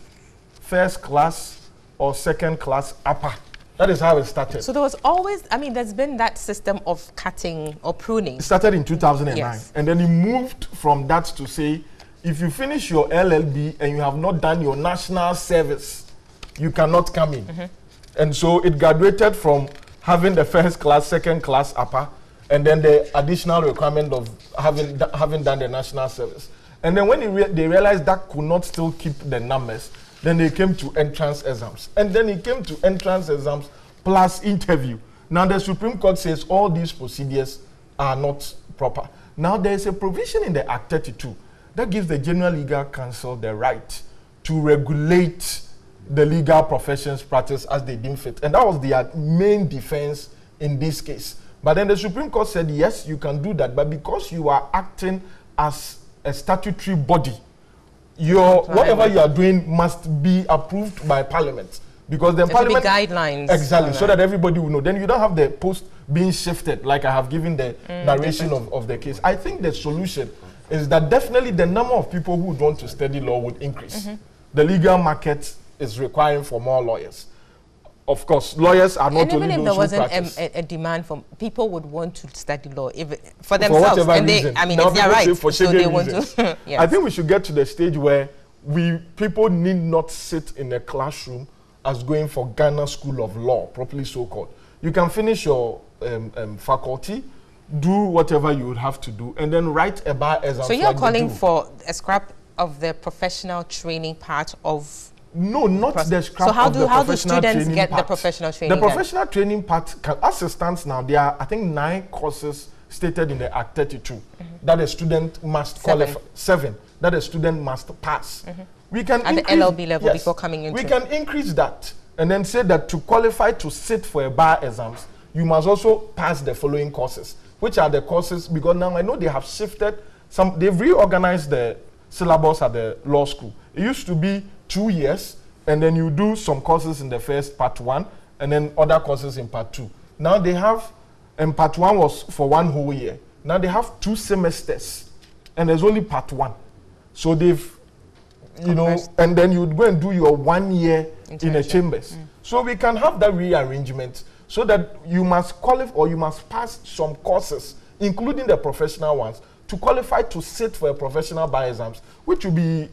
first class or second class upper. That is how it started. So there was always, there's been that system of cutting or pruning. It started in 2009. Yes. And then it moved from that to say, if you finish your LLB and you have not done your national service, you cannot come in. And so it graduated from having the first class, second class upper, and then the additional requirement of having done the national service. And then when they realized that could not still keep the numbers, then they came to entrance exams. And then it came to entrance exams plus interview. Now the Supreme Court says all these procedures are not proper. Now there is a provision in the Act 32 that gives the General Legal Counsel the right to regulate the legal professions practice as they deem fit. And that was their main defense in this case. But then the Supreme Court said, yes, you can do that, but because you are acting as a statutory body, whatever you are doing must be approved by Parliament. Because then Parliament... There should be guidelines. Exactly, so that everybody will know. Then you don't have the post being shifted, like I have given the narration of the case. I think the solution is that definitely the number of people who would want to study law would increase. The legal market is requiring for more lawyers. of course, lawyers are not and only even if those there who wasn't practice. a demand from people would want to study law for themselves, whatever and reason. I mean, Now it's their people say right, for so they want reasons. to. Yes. I think we should get to the stage where people need not sit in a classroom as going for Ghana School of Law, properly so called. You can finish your faculty, do whatever you would have to do, and then write a bar exam. So you're calling for a scrap of the professional training part of. No, not the scrap. So how of do the how do professional students training get part. the professional training? The professional training part, as it stands now, there are I think 9 courses stated in the Act 32 that a student must qualify. 7 that a student must pass. We can at increase, the LLB level before coming into. We can increase that and then say that to qualify to sit for a bar exams, you must also pass the following courses, which are the courses, because now I know they have shifted some. They've reorganized the syllabus at the law school. It used to be 2 years, and then you do some courses in the first part 1, and then other courses in part 2. Now they have, and part 1 was for 1 whole year. Now they have 2 semesters, and there's only part 1. So they've, you know, and then you'd go and do your 1 year in a chambers. So we can have that rearrangement so that you must qualify or you must pass some courses, including the professional ones, to qualify to sit for a professional bar exams, which will be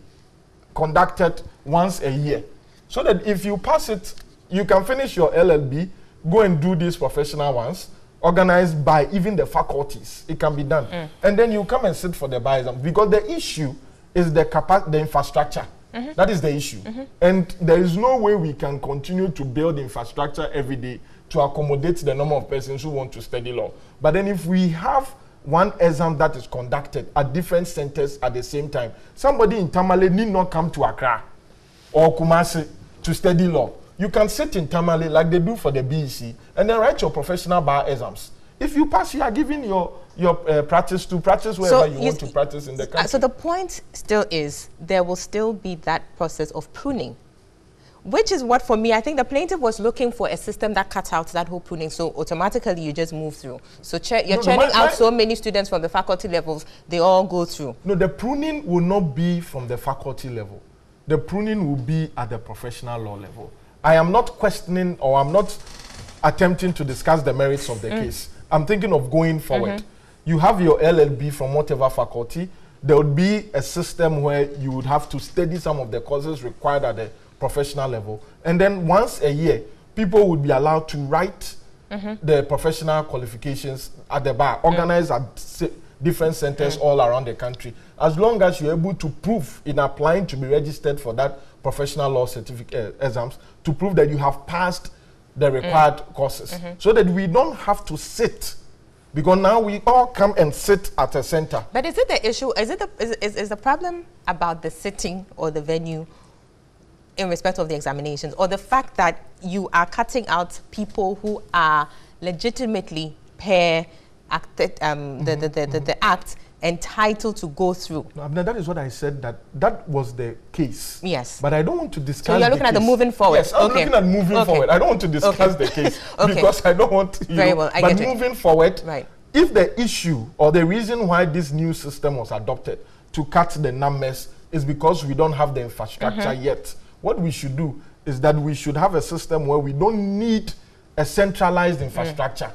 conducted once a year. So that if you pass it, you can finish your LLB, go and do these professional ones, organized by even the faculties. It can be done. And then you come and sit for the bar exam, because the issue is the infrastructure. That is the issue. And there is no way we can continue to build infrastructure every day to accommodate the number of persons who want to study law. But then if we have one exam that is conducted at different centers at the same time, somebody in Tamale need not come to Accra or Kumasi to study law. You can sit in Tamale like they do for the BEC and then write your professional bar exams. If you pass, you are giving your practice to practice wherever you want to practice in the country. So the point still is there will still be that process of pruning, which is what, for me, I think the plaintiff was looking for a system that cuts out that whole pruning, so automatically you just move through. So you're churning out so many students from the faculty levels, they all go through. No, the pruning will not be from the faculty level. The pruning will be at the professional law level. I am not questioning, or I'm not attempting to discuss the merits of the case. I'm thinking of going forward. You have your LLB from whatever faculty. There would be a system where you would have to study some of the courses required at the professional level. And then once a year, people would be allowed to write the professional qualifications at the bar, organized at different centers all around the country. As long as you're able to prove in applying to be registered for that professional law certificate exams, to prove that you have passed the required courses, so that we don't have to sit, because now we all come and sit at a center. But is it the issue, is the problem about the sitting or the venue in respect of the examinations, or the fact that you are cutting out people who are legitimately per act, the act entitled to go through? No, that is what I said, that was the case. Yes. But I don't want to discuss. So you're looking at the moving forward. Yes, I'm looking at moving forward. I don't want to discuss the case because I don't want. Very well, I get it. But moving forward, right. If the issue or the reason why this new system was adopted to cut the numbers is because we don't have the infrastructure yet, what we should do is that we should have a system where we don't need a centralized infrastructure.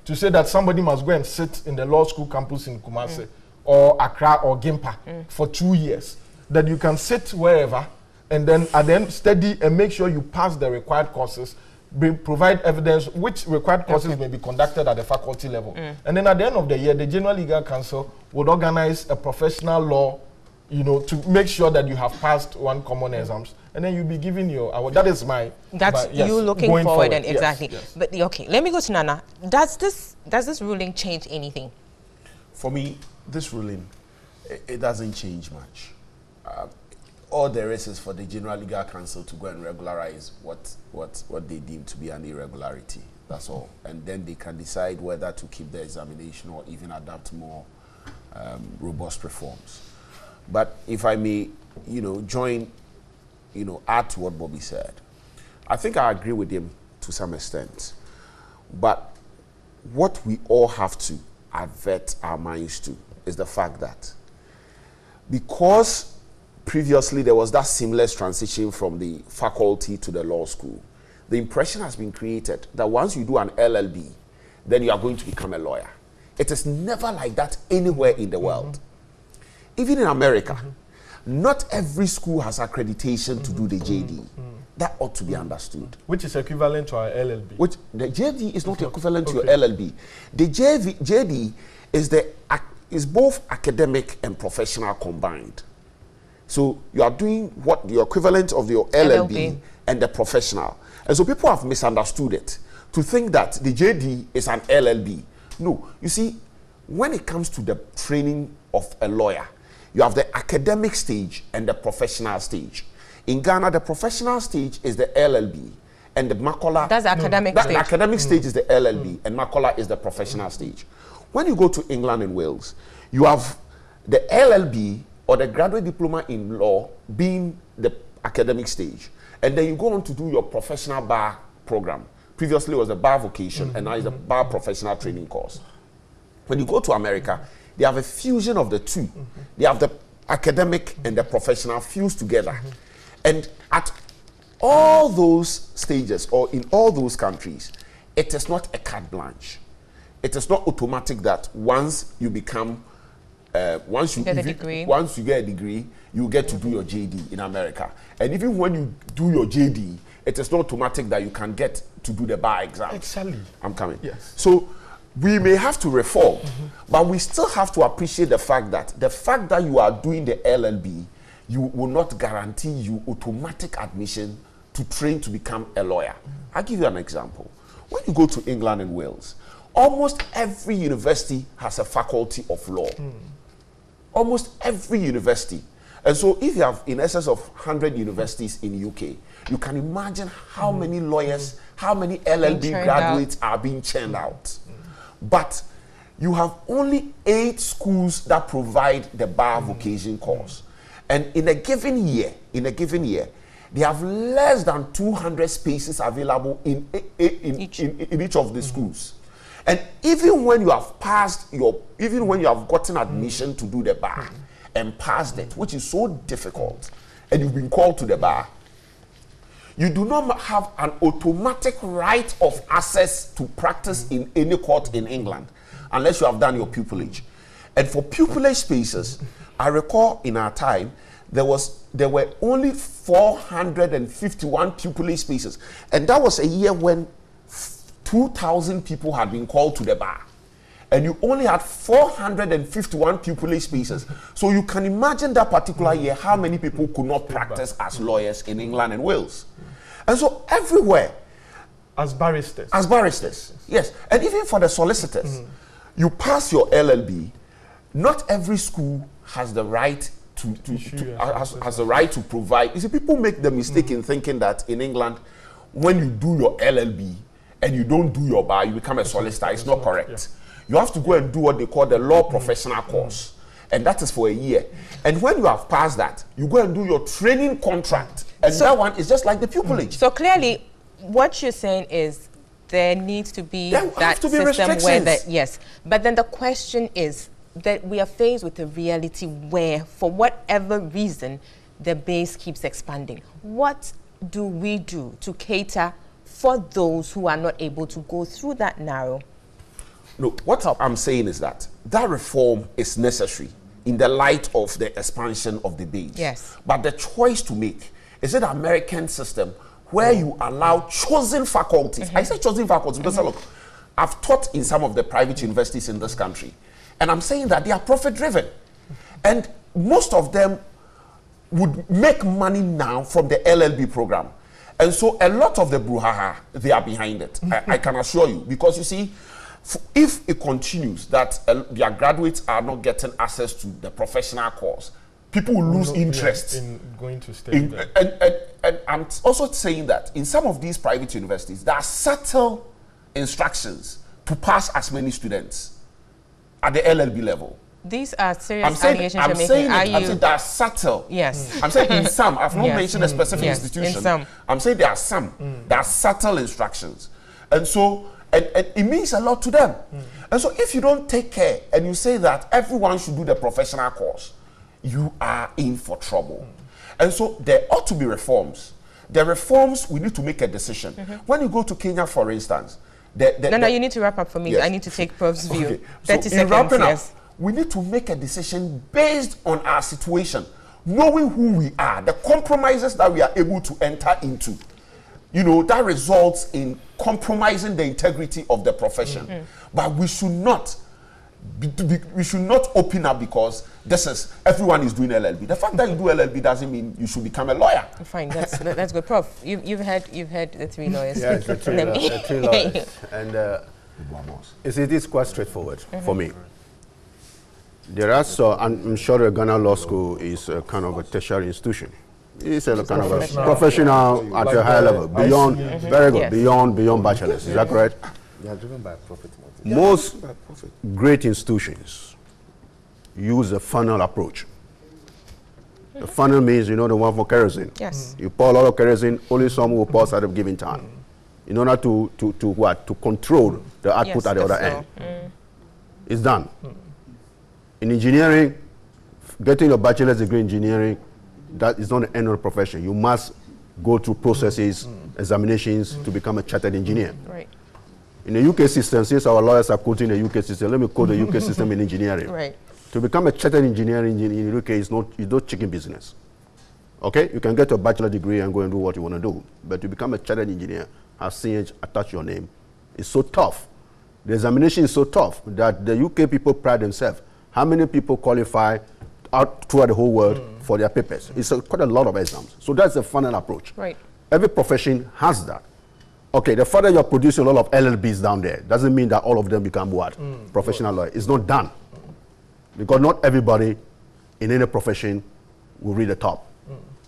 To say that somebody must go and sit in the law school campus in Kumasi or Accra or Gimpa for 2 years. That you can sit wherever and then study and make sure you pass the required courses, provide evidence which required courses may be conducted at the faculty level. And then at the end of the year, the General Legal Council would organize a professional law, to make sure that you have passed one common exams. And then you'll be giving your award. That is my... That's you looking forward and exactly. Yes. But okay, let me go to Nana. Does this ruling change anything? For me, this ruling, it doesn't change much. All there is for the General Legal Council to go and regularize what they deem to be an irregularity. That's all. And then they can decide whether to keep the examination or even adapt more robust reforms. But if I may, add to what Bobby said, I think I agree with him to some extent. But what we all have to avert our minds to is the fact that because previously there was that seamless transition from the faculty to the law school, the impression has been created that once you do an LLB, then you are going to become a lawyer. It is never like that anywhere in the world. Even in America, not every school has accreditation to do the JD. That ought to be understood. Which is equivalent to our LLB. Which the JD is not equivalent to your LLB. The JD is both academic and professional combined. So you are doing what the equivalent of your LLB and the professional. And so people have misunderstood it to think that the JD is an LLB. No, you see, when it comes to the training of a lawyer, you have the academic stage and the professional stage. In Ghana, the professional stage is the LLB, and the Makola. That's the academic stage. The academic stage is the LLB, and Makola is the professional stage. When you go to England and Wales, you have the LLB or the graduate diploma in law being the academic stage, and then you go on to do your professional bar program. Previously, it was a bar vocation, and now it's a bar professional training course. When you go to America, they have a fusion of the two. They have the academic and the professional fused together. And at all those stages, or in all those countries, it is not a carte blanche. It is not automatic that once you become, once you get a degree, you get to do your JD in America. And even when you do your JD, it is not automatic that you can get to do the bar exam. Exactly. I'm coming. Yes. So we may have to reform, but we still have to appreciate the fact that you are doing the LLB, you will not guarantee you automatic admission to train to become a lawyer. I'll give you an example. When you go to England and Wales, almost every university has a faculty of law. Almost every university. And so if you have in excess of 100 universities in the UK, you can imagine how many lawyers, how many LLB graduates are being churned out. But you have only 8 schools that provide the bar vocation course. And in a given year, they have less than 200 spaces available in each of the schools. And even when you have even when you have gotten admission to do the bar and passed it, which is so difficult, and you've been called to the bar, you do not have an automatic right of access to practice in any court in England unless you have done your pupillage. And for pupillage spaces, I recall in our time, there were only 451 pupillage spaces. And that was a year when 2,000 people had been called to the bar. And you only had 451 pupillage spaces. So you can imagine that particular year how many people could not practice as lawyers in England and Wales. And so everywhere. As barristers. As barristers, yes. And even for the solicitors, you pass your LLB, not every school has the right has the right to provide. You see, people make the mistake in thinking that in England, when you do your LLB and you don't do your bar, you become a solicitor. It's not correct. Yeah. You have to go and do what they call the law professional course. And that is for a year. And when you have passed that, you go and do your training contract. And so that one is just like the pupillage. So clearly, what you're saying is there needs to be that system where yes. But then the question is that we are faced with a reality where, for whatever reason, the base keeps expanding. What do we do to cater for those who are not able to go through that narrow? No, what I'm saying is that reform is necessary in the light of the expansion of the base. Yes. But the choice to make is an American system where you allow chosen faculties. I say chosen faculties because look, I've taught in some of the private universities in this country, and I'm saying that they are profit driven, and most of them would make money now from the LLB program, and so a lot of the brouhaha, they are behind it. I can assure you, because you see, if it continues that their graduates are not getting access to the professional course, people will lose interest in going to study. And I'm also saying that in some of these private universities, there are subtle instructions to pass as many students at the LLB level. These are serious allegations you're making. I'm saying they are subtle. Yes. I'm saying in some, I've not mentioned a specific institution. In some. I'm saying there are some. There are subtle instructions. And so, and it means a lot to them. And so if you don't take care and you say that everyone should do the professional course, you are in for trouble. And so there ought to be reforms the reforms, we need to make a decision. When you go to Kenya, for instance, no, you need to wrap up for me. Yes. I need to take Prof's view. Okay. 30 so seconds, in wrapping yes. up, we need to make a decision based on our situation, knowing who we are, the compromises that we are able to enter into. You know, that results in compromising the integrity of the profession. But we should not we should not open up because this is everyone is doing LLB. The fact that you do LLB doesn't mean you should become a lawyer. Fine, that's good, Prof. You've heard the three lawyers. Yes, the three lawyers, and it is quite straightforward for me. There are I'm sure the Ghana Law School is a kind of a tertiary institution. It's a kind of a professional at a high level, beyond very good, beyond bachelors. Is that correct? They are driven by profit motive. Most great institutions use a funnel approach. The funnel means, you know, the one for kerosene. Yes. You pour a lot of kerosene, only some will pour at a given time. In order to what? To control the output at the other end. It's done. In engineering, getting a bachelor's degree in engineering, that is not the end of the profession. You must go through processes, examinations to become a chartered engineer. Right. In the UK system, since our lawyers are quoting the UK system, let me quote the UK system in engineering. Right. To become a chartered engineer in the UK is not chicken business. Okay? You can get a bachelor degree and go and do what you want to do. But to become a chartered engineer, have CH attach your name, it's so tough. The examination is so tough that the UK people pride themselves. How many people qualify out throughout the whole world for their papers? It's quite a lot of exams. So that's the funnel approach. Right. Every profession has that. Okay, the fact that you're producing a lot of LLBs down there doesn't mean that all of them become what? Professional lawyer. It's not done. Because not everybody in any profession will read the top.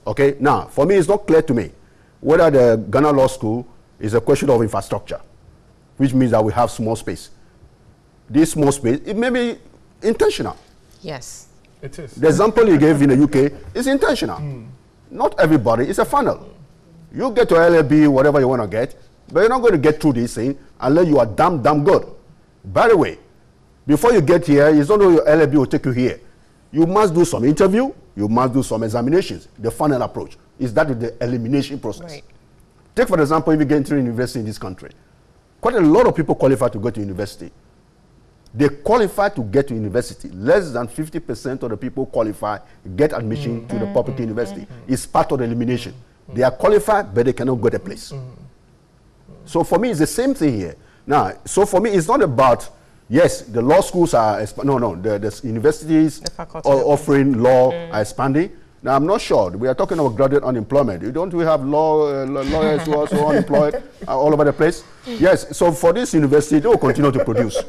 Okay, now, for me, it's not clear to me whether the Ghana Law School is a question of infrastructure, which means that we have small space. This small space, it may be intentional. Yes. It is. The example you gave in the UK is intentional. Not everybody, it's a funnel. You get your LLB, whatever you want to get, but you're not going to get through this thing unless you are damn good. By the way, before you get here, it's not only your LLB will take you here. You must do some interview, you must do some examinations. The funnel approach is that the elimination process. Right. Take, for example, if you get into university in this country, quite a lot of people qualify to go to university. They qualify to get to university. Less than 50% of the people qualify, get admission to the public university. It's part of the elimination. They are qualified, but they cannot get a place. So for me, it's the same thing here. Now, so for me, it's not about, yes, the law schools are, the universities offering law are expanding. Now, I'm not sure. We are talking about graduate unemployment. Don't we have lawyers who are also unemployed all over the place? Yes, so for this university, they will continue to produce.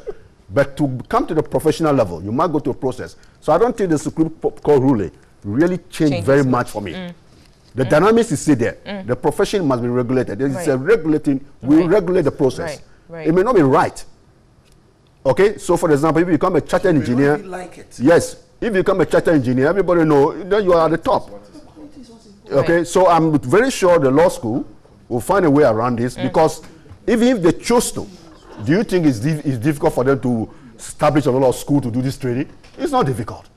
But to come to the professional level, you must go through a process. So I don't think the Supreme Court ruling really changed very much for me. The dynamics is still there. The profession must be regulated. There is a regulating, we regulate the process. Right. It may not be right. Okay, so for example, if you become a chartered engineer, like it. yes, if you become a chartered engineer, everybody knows that you are at the top. Okay, so I'm very sure the law school will find a way around this because even if they choose to, do you think it's difficult for them to establish a lot of school to do this training? It's not difficult.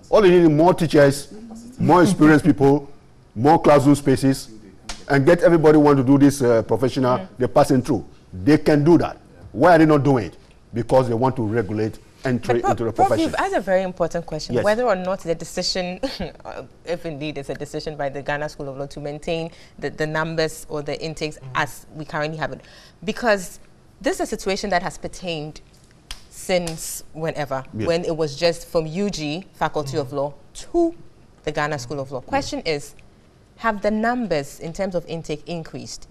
All they need is more teachers, more experienced people, more classroom spaces, and get everybody want to do this professional, they're passing through. They can do that. Why are they not doing it? Because they want to regulate entry into the profession. You've asked a very important question, yes. Whether or not the decision, if indeed it's a decision by the Ghana School of Law to maintain the numbers or the intakes as we currently have it. Because this is a situation that has pertained since whenever, when it was just from UG, Faculty of Law, to the Ghana School of Law. Question is, have the numbers in terms of intake increased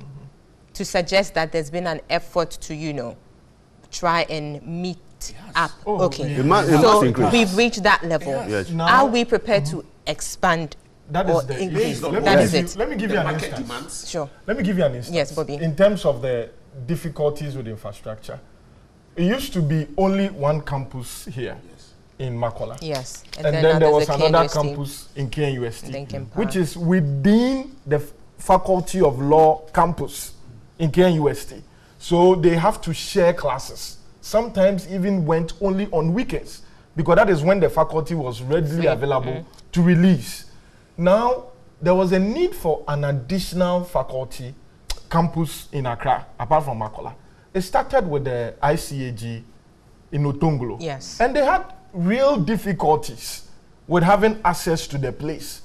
to suggest that there's been an effort to, try and meet up? Okay. It must increase. We've reached that level. Yes. Are we prepared to expand or increase? Let me give you an instance. Sure. Let me give you an instance. Yes, Bobby. In terms of the difficulties with infrastructure, it used to be only one campus here in Makola. Yes. And then there was another campus in KNUST, which is within the Faculty of Law campus in KNUST. So they have to share classes. Sometimes even went only on weekends because that is when the faculty was readily available to release. Now, there was a need for an additional faculty campus in Accra, apart from Makola. It started with the ICAG in Otongolo. Yes. And they had real difficulties with having access to the place.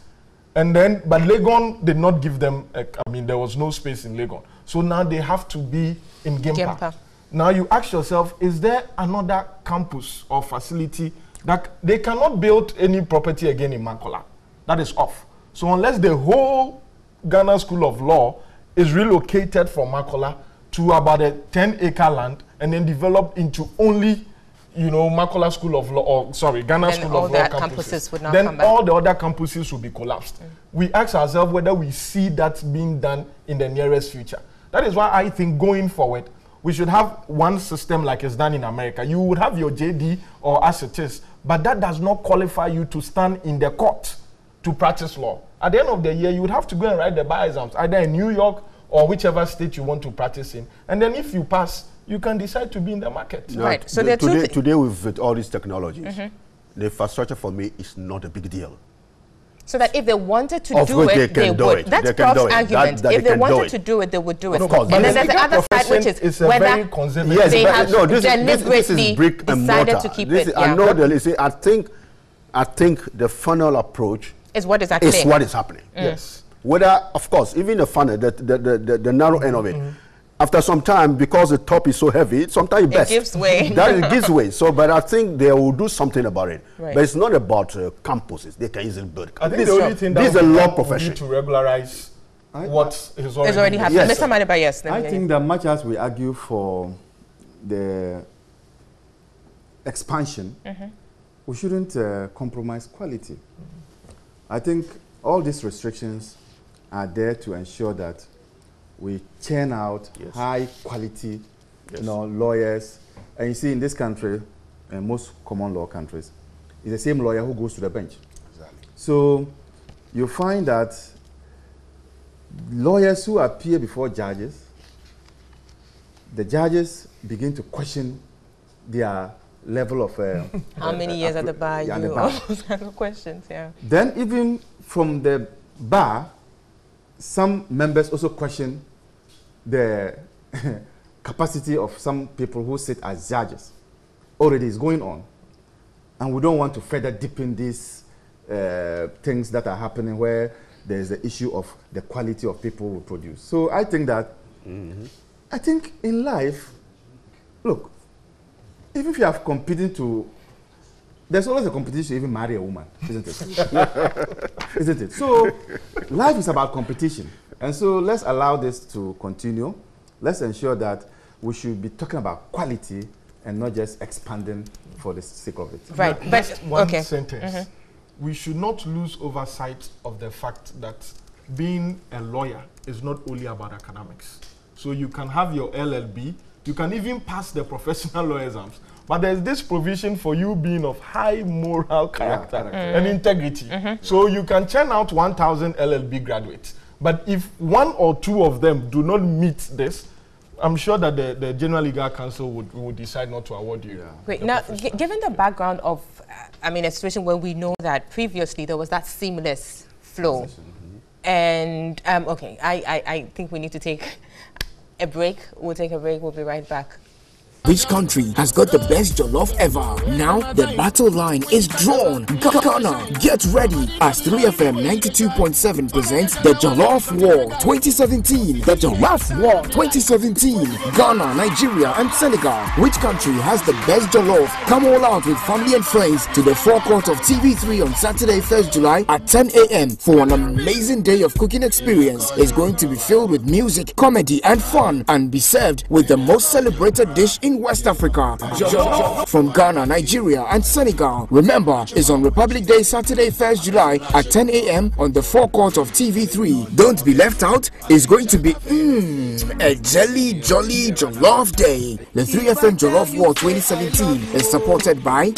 And then, but Legon did not give them, there was no space in Legon. So now they have to be in Gimpa. Now you ask yourself, is there another campus or facility that they cannot build any property again in Makola? That is off. So unless the whole Ghana School of Law is relocated from Makola to about a 10-acre land and then developed into only, Makola School of Law, or sorry, Ghana School of Law campuses would not then come back. All the other campuses will be collapsed. We ask ourselves whether we see that being done in the nearest future. That is why I think going forward, we should have one system like it's done in America. You would have your JD or as it is, but that does not qualify you to stand in the court to practice law. At the end of the year, you would have to go and write the bar exams, either in New York or whichever state you want to practice in. And then if you pass, you can decide to be in the market. Now, right. So today with all these technologies, the infrastructure for me is not a big deal. So that if they wanted to do it, they would. That's Prof's argument. If they wanted to do it, they would do it. Of course. And then there's the other side, which is whether they have deliberately decided to keep it. I know I think the funnel approach is what is happening. Yes. Whether, of course, even the funnel, the narrow end of it, after some time, because the top is so heavy, sometimes it gives way. It gives way. So, but I think they will do something about it. Right. But it's not about campuses. They can easily build. I think the only thing that is a law profession to regularize what is already happening. Yes, Mr. Madiba, yes. I think that much as we argue for the expansion, we shouldn't compromise quality. I think all these restrictions are there to ensure that we churn out high quality lawyers. And you see in this country, and most common law countries, it's the same lawyer who goes to the bench. Exactly. So you find that lawyers who appear before judges, the judges begin to question their level of how many years at the bar you all those kind of questions. Then even from the bar, some members also question the capacity of some people who sit as judges. Already is going on, and we don't want to further deepen these things that are happening where there's the issue of the quality of people we produce. So I think that I think in life, look, even if you have competing to, there's always a competition to even marry a woman, isn't it? Isn't it? So life is about competition. And so let's allow this to continue. Let's ensure that we should be talking about quality and not just expanding for the sake of it. Right. But one sentence. We should not lose oversight of the fact that being a lawyer is not only about academics. So you can have your LLB, you can even pass the professional law exams. But there's this provision for you being of high moral character and integrity. So you can churn out 1,000 LLB graduates. But if one or two of them do not meet this, I'm sure that the General Legal Council would decide not to award you. Great. Now, given the background of, a situation where we know that previously there was that seamless flow, and I think we need to take a break. We'll take a break. We'll be right back. Which country has got the best jollof ever? Now the battle line is drawn. Ghana, get ready as 3FM 92.7 presents the Jollof War 2017. The Jollof War 2017. Ghana, Nigeria and Senegal. Which country has the best jollof? Come all out with family and friends to the forecourt of TV3 on Saturday, 1st July at 10 a.m. for an amazing day of cooking experience. It's going to be filled with music, comedy and fun and be served with the most celebrated dish in West Africa. From Ghana, Nigeria and Senegal. Remember, it's on Republic Day, Saturday, 1st July at 10 a.m. on the forecourt of TV3. Don't be left out. It's going to be a jolly jollof day. The 3FM Jollof War 2017 is supported by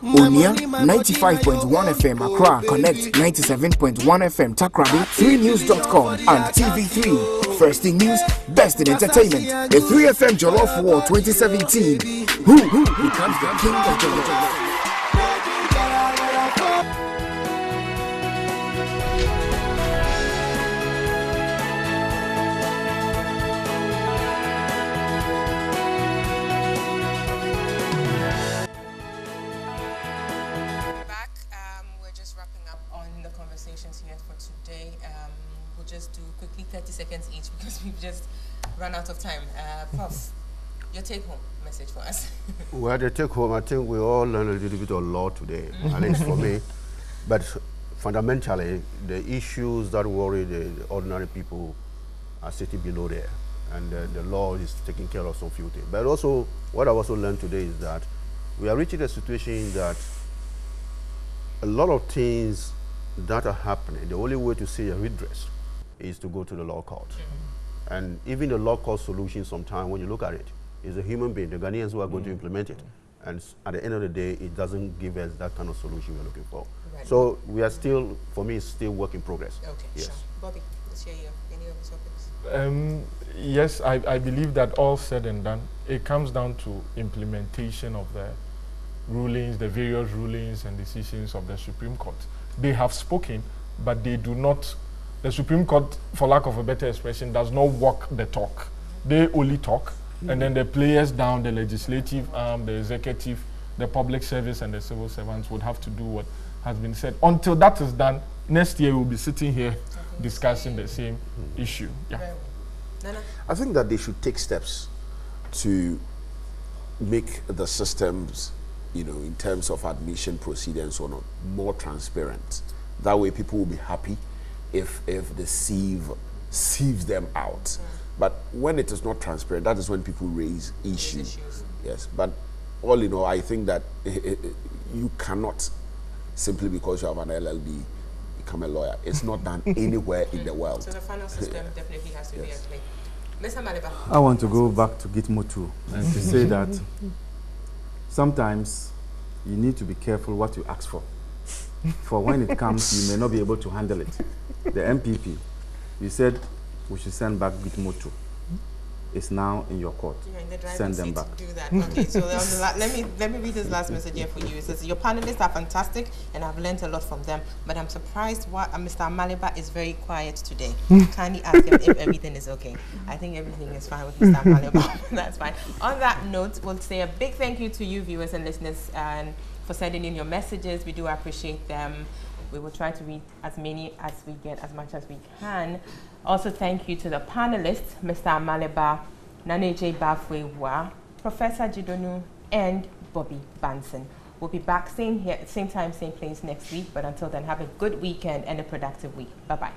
Onia 95.1 FM Accra, Connect 97.1 FM Takrabi, 3news.com and TV3. First in news, best in entertainment. The 3FM Jollof War 2017. Who becomes the king of Jollof? each because we've just run out of time. Prof, your take-home message for us. Well, the take-home, I think we all learned a little bit of law today, at least for me. But fundamentally, the issues that worry the ordinary people are sitting below there. And the law is taking care of some few things. But also, what I've also learned today is that we are reaching a situation that a lot of things that are happening, the only way to see a redress is to go to the law court. And even the law court solution sometimes, when you look at it, is a human being, the Ghanaians who are going to implement it. And at the end of the day, it doesn't give us that kind of solution we're looking for. Right. So we are still, for me, it's still work in progress. Okay, yes. Sure. Bobby, let's hear you. Any of the topics? Yes, I believe that all said and done, it comes down to implementation of the rulings, the various rulings and decisions of the Supreme Court. They have spoken, but they do not, the Supreme Court, for lack of a better expression, does not walk the talk. They only talk, and then the players down, the legislative arm, the executive, the public service and the civil servants would have to do what has been said. Until that is done, next year we'll be sitting here discussing the same issue. Yeah. Nana? I think that they should take steps to make the systems, in terms of admission procedures or not, more transparent. That way people will be happy if the sieve sieves them out. But when it is not transparent, that is when people raise issues. Yes, but all in all, I think that you cannot, simply because you have an LLB, become a lawyer. It's not done anywhere in the world. So the final system definitely has to be at play. Mr. Maliba. I want to go back to Gitmo too, and to say that sometimes you need to be careful what you ask for. For when it comes, you may not be able to handle it. The MPP, you said we should send back Gitmo too. It's now in your court. You're in the Send them seat back. to do that. Okay, so let me read this last message here for you. It says, your panelists are fantastic and I've learned a lot from them, but I'm surprised why Mr. Maliba is very quiet today. Kindly ask him if everything is okay. I think everything is fine with Mr. Maliba. That's fine. On that note, we'll say a big thank you to you viewers and listeners and for sending in your messages. We do appreciate them. We will try to read as many as we get, as much as we can. Also, thank you to the panelists, Mr. Maliba, Naneje Bafwewa, Professor Jidonu, and Bobby Banson. We'll be back same time, same place next week. But until then, have a good weekend and a productive week. Bye-bye.